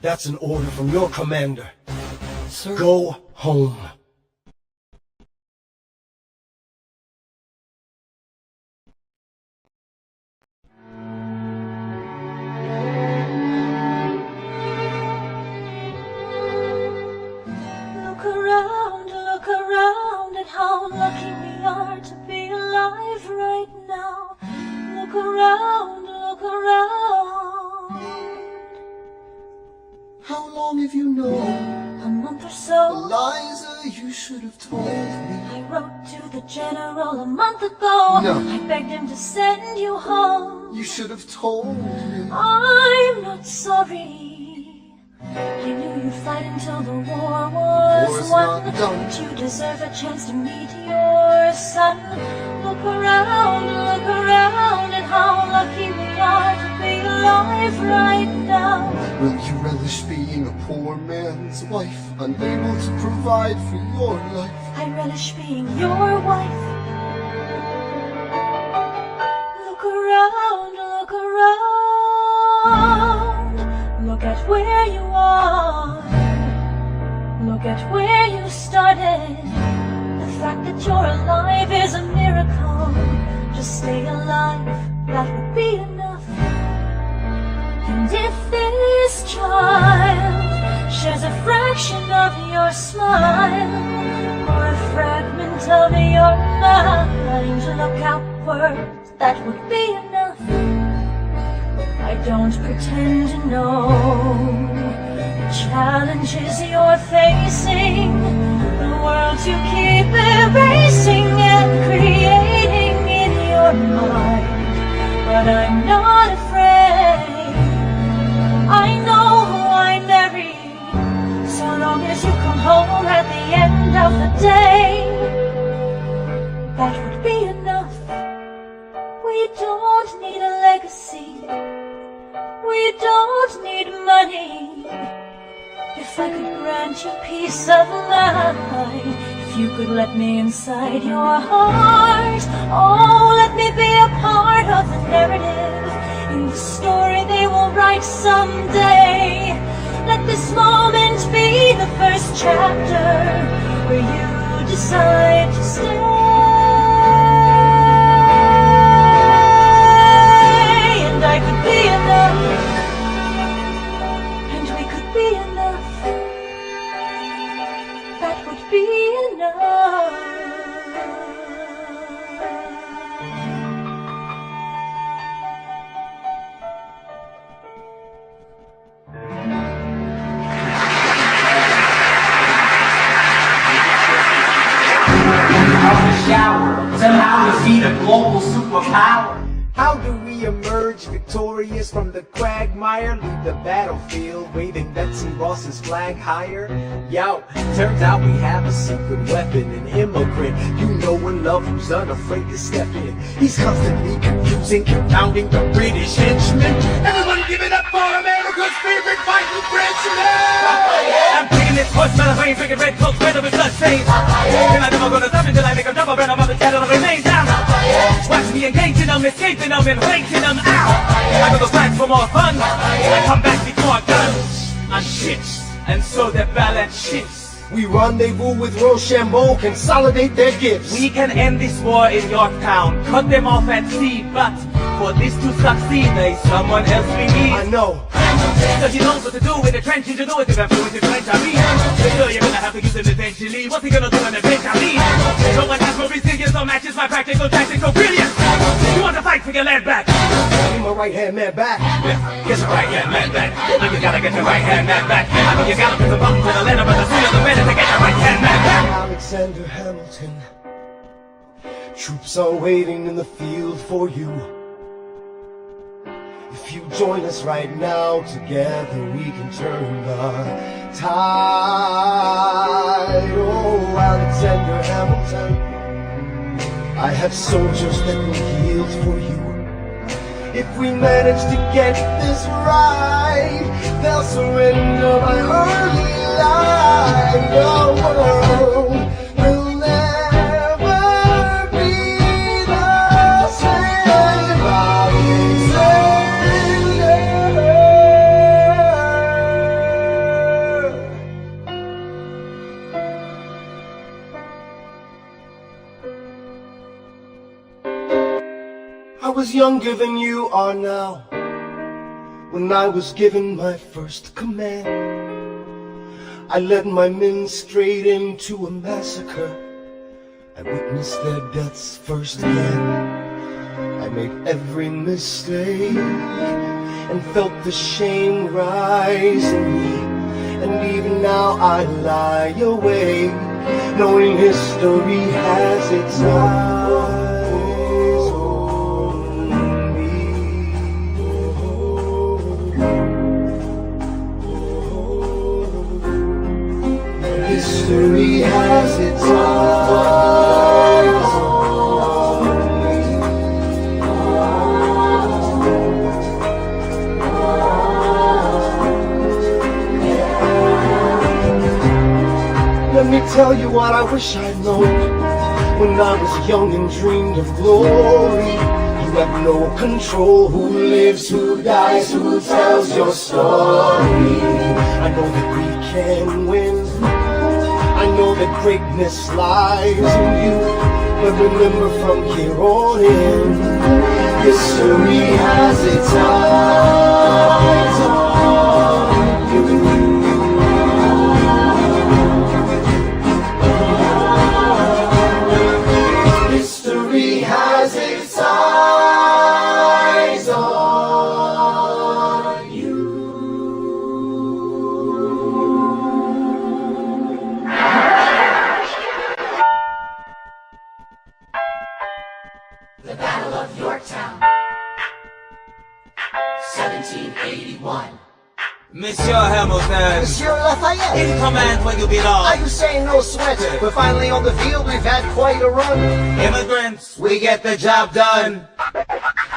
That's an order from your commander. Sir. Go home. Look around. lucky we are to be alive right now. Look around, look around. How long have you known? A month or so. Eliza, you should have told me. I wrote to the general a month ago. No. I begged him to send you home. You should have told me. I'm not sorry. I knew you'd fight until the war was War's won. not done. But you deserve a chance to meet your son. Look around, and how lucky we are to be alive right now. Will you relish being a poor man's wife, unable to provide for your life? I relish being your wife. Look around, look around. Look at where you are. Look at where you started. The fact that you're alive is a miracle. Just stay alive, that would be enough. And if this child shares a fraction of your smile, or a fragment of your mind, look outward, that would be enough. I don't pretend to know the challenges you're facing, the worlds you keep erasing and creating in your mind. But I'm not afraid. I know who I marry, so long as you come home at the end of the day. That would be enough. We don't need a legacy. We don't need money. If I could grant you peace of mind, if you could let me inside your heart, oh, let me be a part of the narrative in the story they will write someday. Let this moment be the first chapter where you decide to stay. And I could be enough, and we could be enough. That would be enough. Shower, somehow defeat a global superpower. How do we emerge victorious from the quagmire? Leave the battlefield waving Betsy Ross's flag higher? Yo, turns out we have a secret weapon, an immigrant you know and love who's unafraid to step in. He's constantly confusing, confounding the British henchmen. Everyone give it up for America's favorite fighting Frenchman! I'm taking this horse, smell of rain, drinking red coke, red with blood stains. And I'm never gonna stop until I make them jump around, I'm the shadow that remains down. Watch me engaging them, escaping them, and raking them out. I go to France for more fun, I come back before guns. I'm shits, and so they're balance shits. We rendezvous with Rochambeau, consolidate their gifts. We can end this war in Yorktown, cut them off at sea, but for this to succeed, there's someone else we need. I know. Cause he knows what to do with the trench ingenuity, if fluent in French, I mean. So you're gonna have to use him eventually. What's he gonna do in the bench, I mean? No one has more resilience or matches my practical tactical brilliance. You want to fight for your land back? I need my right-hand man back. Yeah, get your right-hand man back. Now you gotta get your right-hand man back. I mean, you gotta put the button to the letter, but the sooner the better to get your right-hand man back. Alexander Hamilton, troops are waiting in the field for you. If you join us right now, together we can turn the tide. Oh, Alexander Hamilton, I have soldiers that will yield for you. If we manage to get this right, they'll surrender my early life. The world will never be the same. I was younger than you are now when I was given my first command. I led my men straight into a massacre I witnessed their deaths firsthand. I made every mistake and felt the shame rise in me. And even now I lie awake, knowing history has its eyes on me. History has its eyes on me. Let me tell you what I wish I'd known when I was young and dreamed of glory. You have no control who lives, who dies, who tells your story. I know that we can win, I know that greatness lies in you, but remember from here on in, history has its eyes on you. History has its eyes on you. The Battle of Yorktown, 1781. Monsieur Hamilton, Monsieur Lafayette, in command when you belong. are you saying no sweat? We're finally on the field, we've had quite a run. Immigrants, we get the job done.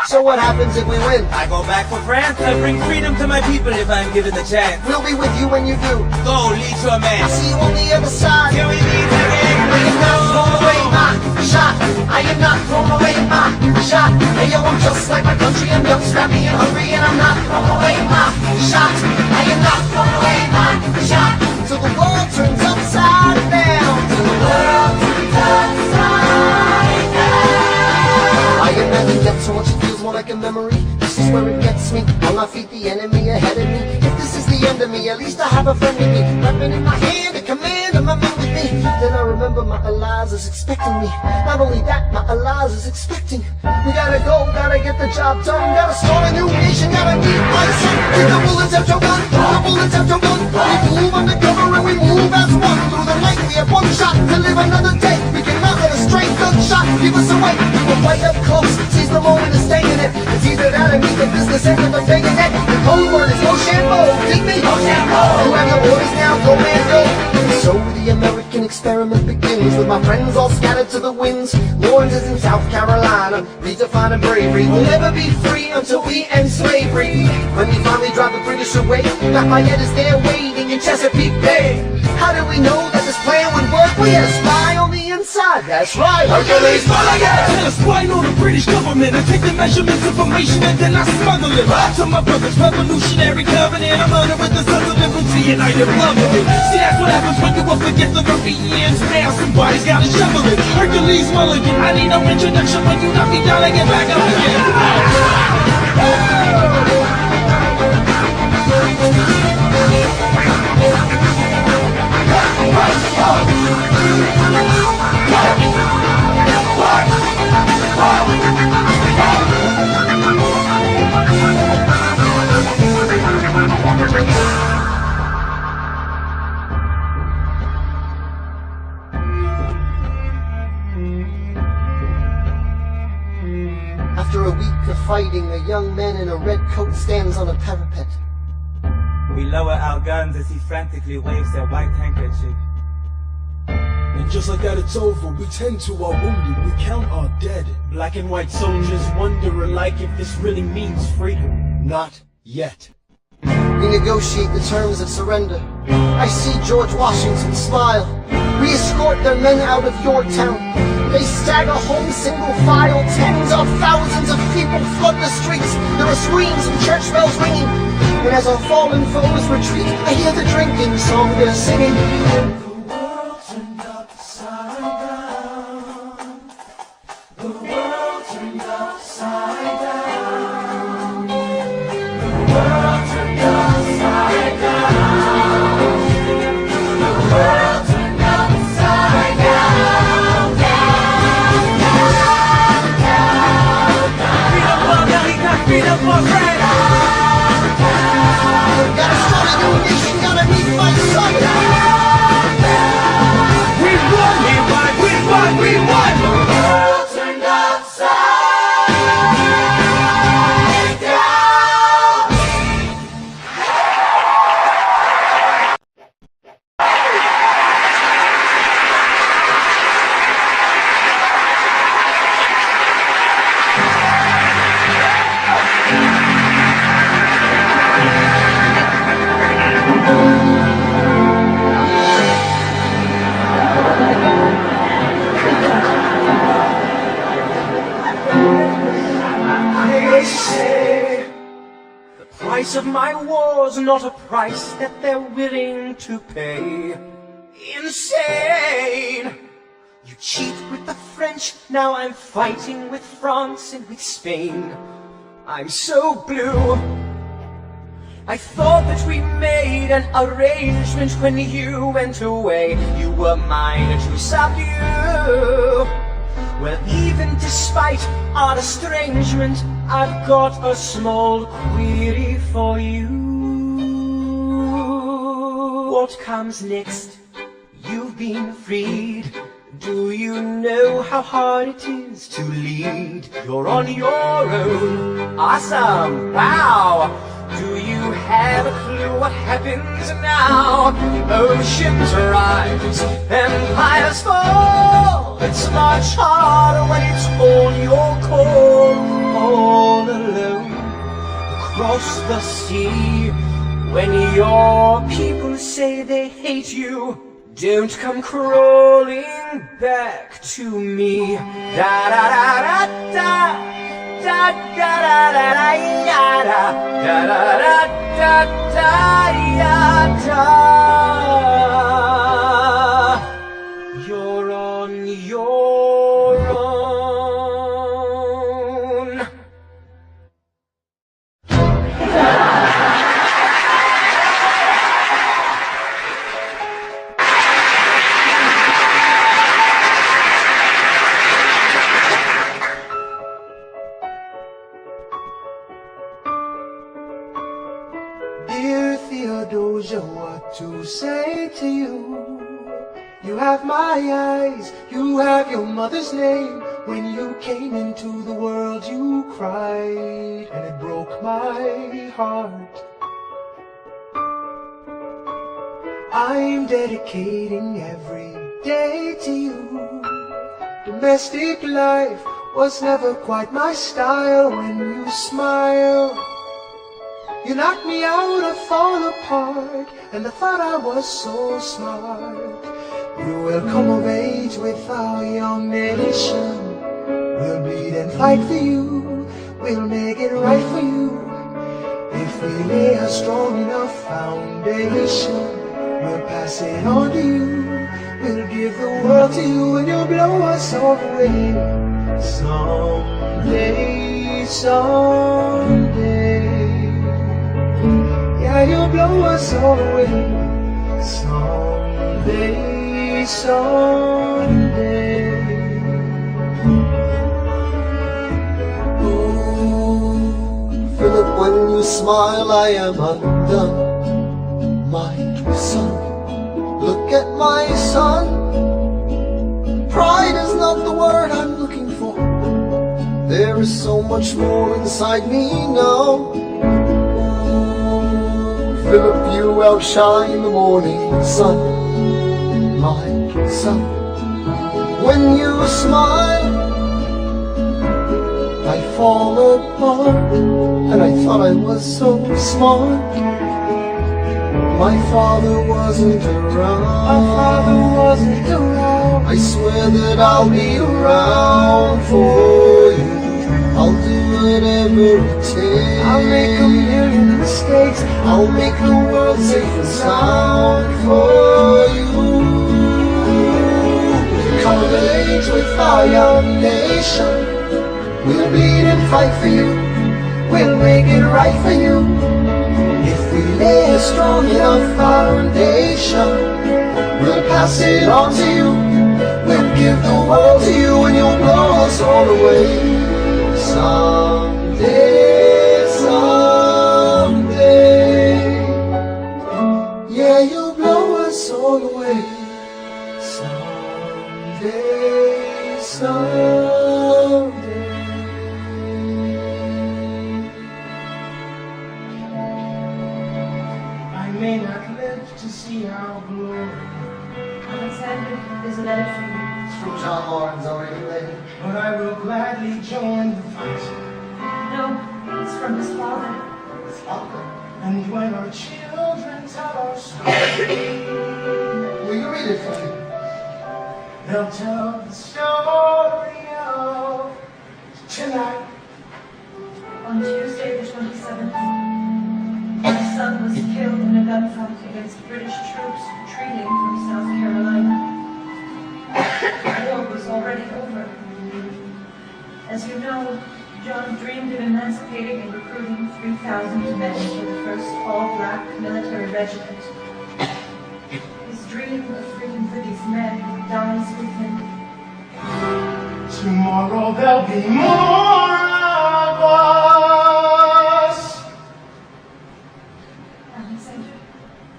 So what happens if we win? I go back for France, I bring freedom to my people if I'm given the chance. We'll be with you when you do. Go, lead your man. I'll see you on the other side. Here we meet again. I am not throwing away my shot. I am not throwing away my shot. Hey yo, I'm just like my country. I'm young, scrappy, and hungry, and I'm not throwing away my shot. I am not throwing away my shot. Till the world turns upside down. Till the world turns upside down. I imagine death so much it feels more like a memory. This is where it gets me. On my feet, the enemy ahead of me. If this is the end of me, at least I have a friend with me. Weapon in my hand, a command of my men with me. Then I remember my Eliza's expecting me. Not only that, my Eliza's expecting. We gotta go, gotta get the job done. Gotta start a new nation, gotta meet my son. Take the bullets out your gun, the bullets out your gun. We move undercover and we move as one. Through the night we have one shot to live another day. We can mount a straight gunshot, give us away. We will right up close, seize the moment and stay in it. It's either that or meet the business end of the bayonet. The code word is Rochambeau, dig me? Rochambeau. You have your orders now, go man, go. So the American experiment begins with my friends all scattered to the winds. Laurens is in South Carolina, redefining bravery. We'll never be free until we end slavery. When we finally drive the British away, Lafayette is there waiting in Chesapeake Bay. How do we know that this plan would work? We had a spy on the inside, that's right. Hercules Mulligan! And a spy on the British government. I take the measurements, information, and then I smuggle it to my brother's revolutionary covenant. I'm under with the sons of liberty, and I am loving it. See, that's what happens when you up against the Murphians. Now somebody's gotta shovel it. Hercules Mulligan, I need no introduction when you knock me down, I get back up again. After a week of fighting, a young man in a red coat stands on a parapet. We lower our guns as he frantically waves their white handkerchief. And just like that it's over, we tend to our wounded, we count our dead. Black and white soldiers wonder alike if this really means freedom. Not yet. We negotiate the terms of surrender. I see George Washington smile. We escort their men out of Yorktown. They stagger home single file. Tens of thousands of people flood the streets. There are screams and church bells ringing. And as our fallen foes retreat, I hear the drinking song they're singing. The world turned upside down. The world turned upside down. The world turned upside down. The world turned upside down, down. for bread. Gotta start a new nation, gotta meet my son. We won, we won, we won, we won. The world turned upside down. They say the price of my war's not a price that they're willing to pay. Insane! You cheat with the French, now I'm fighting with France and with Spain. I'm so blue. I thought that we made an arrangement when you went away. You were mine to subdue. Well, even despite our estrangement, I've got a small query for you. What comes next? You've been freed. Do you know how hard it is to lead? You're on your own. Awesome! Wow! Do you have a clue what happens now? Oceans rise, empires fall. It's much harder when it's all your call. All alone, across the sea. When your people say they hate you, don't come crawling back to me. Da da da da da. Da da da da da da da da da da da. You're on your own. Dear Theodosia, what to say to you? You have my eyes, you have your mother's name. When you came into the world you cried, and it broke my heart. I'm dedicating every day to you. Domestic life was never quite my style. When you smile, you knocked me out, I fall apart, and I thought I was so smart. You will come of age with our young nation. We'll bleed and fight for you. We'll make it right for you. If we lay a strong enough foundation, we'll pass it on to you. We'll give the world to you, and you'll blow us all away. Someday, someday. Yeah, you'll blow us all away. Someday, someday. Ooh, Philip, when you smile, I am undone. My son, look at my son. Pride is not the word I'm looking for. There is so much more inside me now. Philip, you outshine the morning sun, my son. When you smile, I fall apart, and I thought I was so smart. My father wasn't around. I swear that I'll be around for you. I'll do whatever it takes. I'll make a million mistakes. I'll make the world safe and sound for you. Come of age with our young nation. We'll bleed and fight for you. We'll make it right for you. If we lay a strong enough foundation, we'll pass it on to you. We'll give the world to you, and you'll blow us all away. Someday, on the way. Someday, someday. I may not live to see our glory. Alexander, there's a letter for you. It's from John Laurens already laid. But I will gladly join the fight. No, it's from his father. His father. And when our children tell our story, Will you read it for me? they'll tell the story of tonight. On Tuesday the 27th, my son was killed in a gunfight against British troops retreating from South Carolina. The war was already over. As you know, John dreamed of emancipating and recruiting 3,000 men for the first all-black military regiment. His dream of freeing British men dies with him. Tomorrow there'll be more of us. Alexander,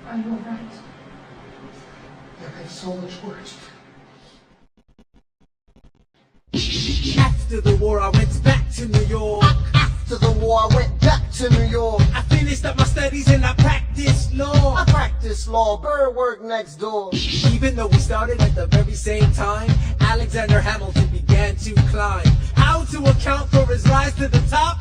are you all right? I have so much work to do. After the war, I went back to New York. After the war, I went back to New York. I finished up my studies and I practiced law. I practiced law. Burr worked next door. Even though we started at the very same time, Alexander Hamilton began to climb. How to account for his rise to the top?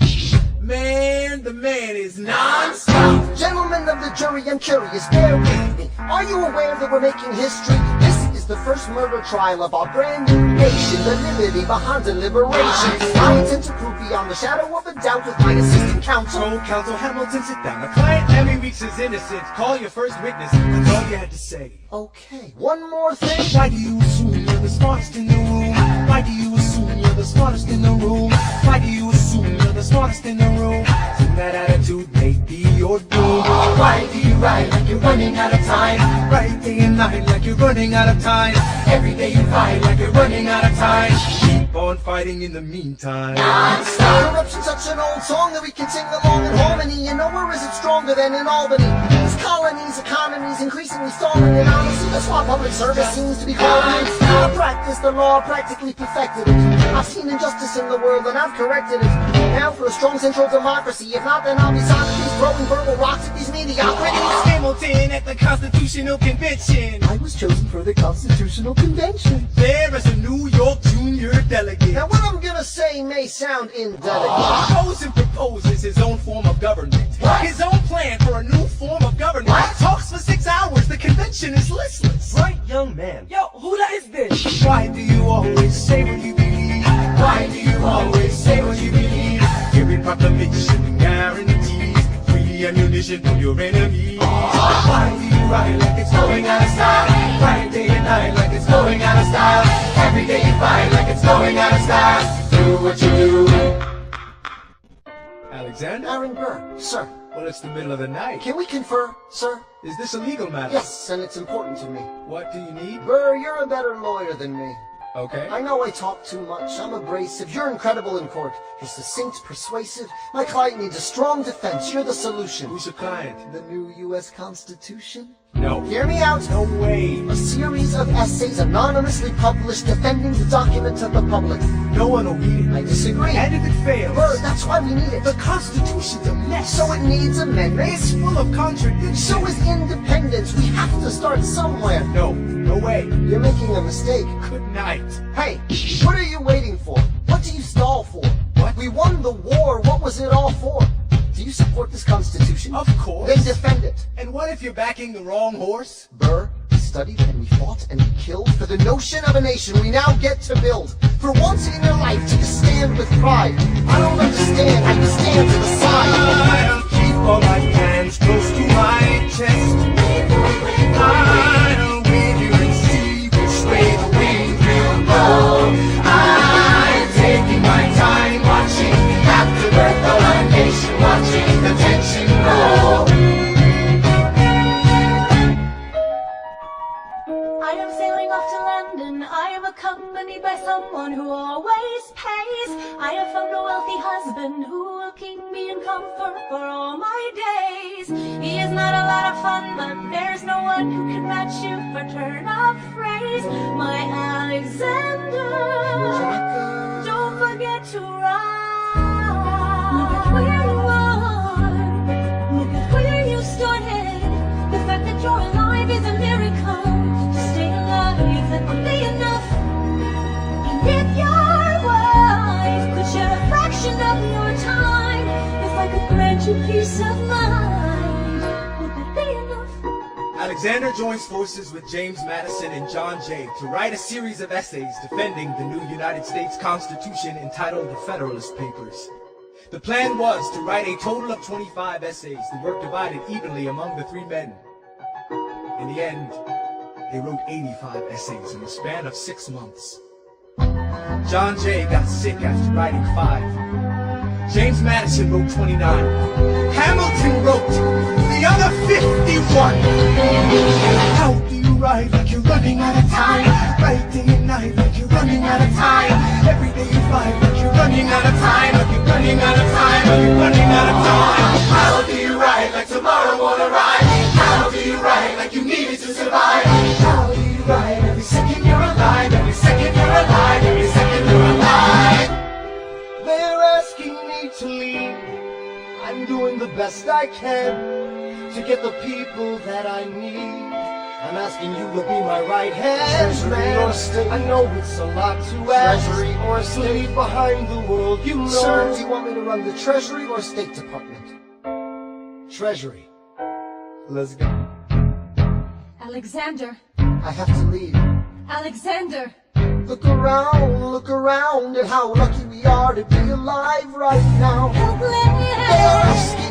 Man, the man is non-stop. Gentlemen of the jury, I'm curious, bear with me. Are you aware that we're making history? This is the first murder trial of our brand new nation, the liberty behind the liberation. I intend to prove beyond the shadow of a doubt with my assistant counsel. Counsel Hamilton, sit down. The client Emmy Weeks is innocent. Call your first witness. That's all you had to say. Okay, one more thing. Why do you assume you're the smartest in the room? Why do you assume you're the smartest in the room? Why do you assume you're the smartest in the room? Assume that attitude may be your doom. Why do you write like you're running out of time? Right day and night like you're running out of time. Every day you fight like you're running out of time. Keep on fighting in the meantime. Non-stop. Corruption's such an old song that we can sing along in harmony. You know, where is it stronger than in Albany? These colonies, economies increasingly stalling, and honestly, that's why public service seems to be calling. I practice the law, practically perfected it. I've seen injustice in the world and I've corrected it. Now for a strong central democracy. If not, then I'll be Socrates throwing verbal rocks at these mediocrities. Hamilton at the Constitutional Convention. I was chosen for the Constitutional Convention. There is a New York junior delegate. Now what I'm gonna say may sound indelicate. He goes and proposes his own form of government. His own plan for a new form of government. Talks for 6 hours, the convention is listless. Right, young man. Yo, who that is this? Why do you always say what you believe? Why do you always say what you believe? Giving proclamation and guarantees free ammunition for your enemies. Why do you write like it's going out of style? Write day and night like it's going out of style. Every day you fight like it's going out of style. Do what you do. Alexander? Aaron Burr, sir. Well, it's the middle of the night. Can we confer, sir? Is this a legal matter? Yes, and it's important to me. What do you need? Burr, you're a better lawyer than me. Okay. I know I talk too much. I'm abrasive. You're incredible in court. You're succinct, persuasive. My client needs a strong defense. You're the solution. Who's your client? The new U.S. Constitution? No. Hear me out. No way. A series of essays anonymously published defending the document to the public. No one will read it. I disagree. And if it fails? Burr, that's why we need it. The Constitution's a mess. So it needs amendments. It's full of contradictions. So is independence. We have to start somewhere. No way. You're making a mistake. Good night. Hey, what are you waiting for? What do you stall for? What? We won the war. What was it all for? Do you support this Constitution? Of course. Then defend it. And what if you're backing the wrong horse? Burr, we studied and we fought and we killed for the notion of a nation we now get to build. For once in your life, do you stand with pride? I don't understand how you stand to the side. I'll keep all my hands close to my chest. I'll wave you and see which way the wind will blow. I'm taking my time watching the afterbirth of our nation, watching the tension grow. I am sailing off to London. I am accompanied by someone who always pays. I have found a wealthy husband who will keep me in comfort for all my days. He is not a lot of fun, but there's no one who can match you for your turn of phrase, my Alexander. Don't forget to rise. Look at where you are. Look at where you started. The fact that you're alive is a miracle. To stay alive, that would be enough. And if your wife could share a fraction of your time, if I could grant you peace of mind, would that be enough? Alexander joins forces with James Madison and John Jay to write a series of essays defending the new United States Constitution entitled the Federalist Papers. The plan was to write a total of 25 essays that were divided evenly among the three men. In the end, they wrote 85 essays in the span of 6 months. John Jay got sick after writing 5. James Madison wrote 29. Hamilton wrote the other 51. How do you write like you're running out of time? Write day and night like you're running out of time. Every day you fight like you're running out of time. Like you're running out of time. Like you're running out of time. How do you write like tomorrow won't arrive? How do you write like you need it to survive? How do you write every second you're alive? Every second you're alive. Every second you're alive. They're asking me to leave. I'm doing the best I can to get the people that I need. I'm asking you to be my right hand. Treasury or state? I know it's a lot to ask. Treasury or state? Leave behind the world you know. Sir, do you want me to run the Treasury or State Department? Treasury. Let's go. Alexander, I have to leave. Alexander. Look around at how lucky we are to be alive right now. Helpless. They're asking